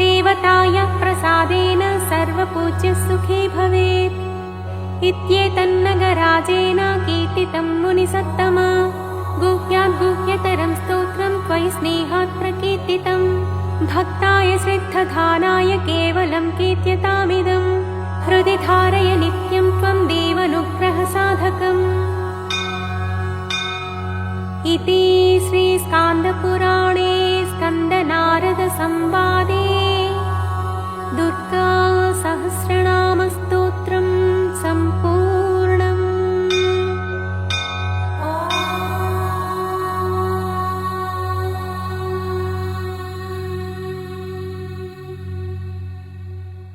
Speaker 2: देवतायाः प्रसादेन सर्वपूज्यः सुखी भवेत् इत्येतन्नगराजेन कीर्तितं मुनिसत्तमा गुह्याद्गुह्यतरं स्तोत्रं त्वयि स्नेहात् प्रकीर्तितं भक्ताय श्रद्धधानाय केवलं कीर्त्यतामिदं हृदि धारय नित्यं त्वं देवानुग्रहसाधकम् इति श्रीस्कान्दपुराणे स्कन्दनारदसंवादे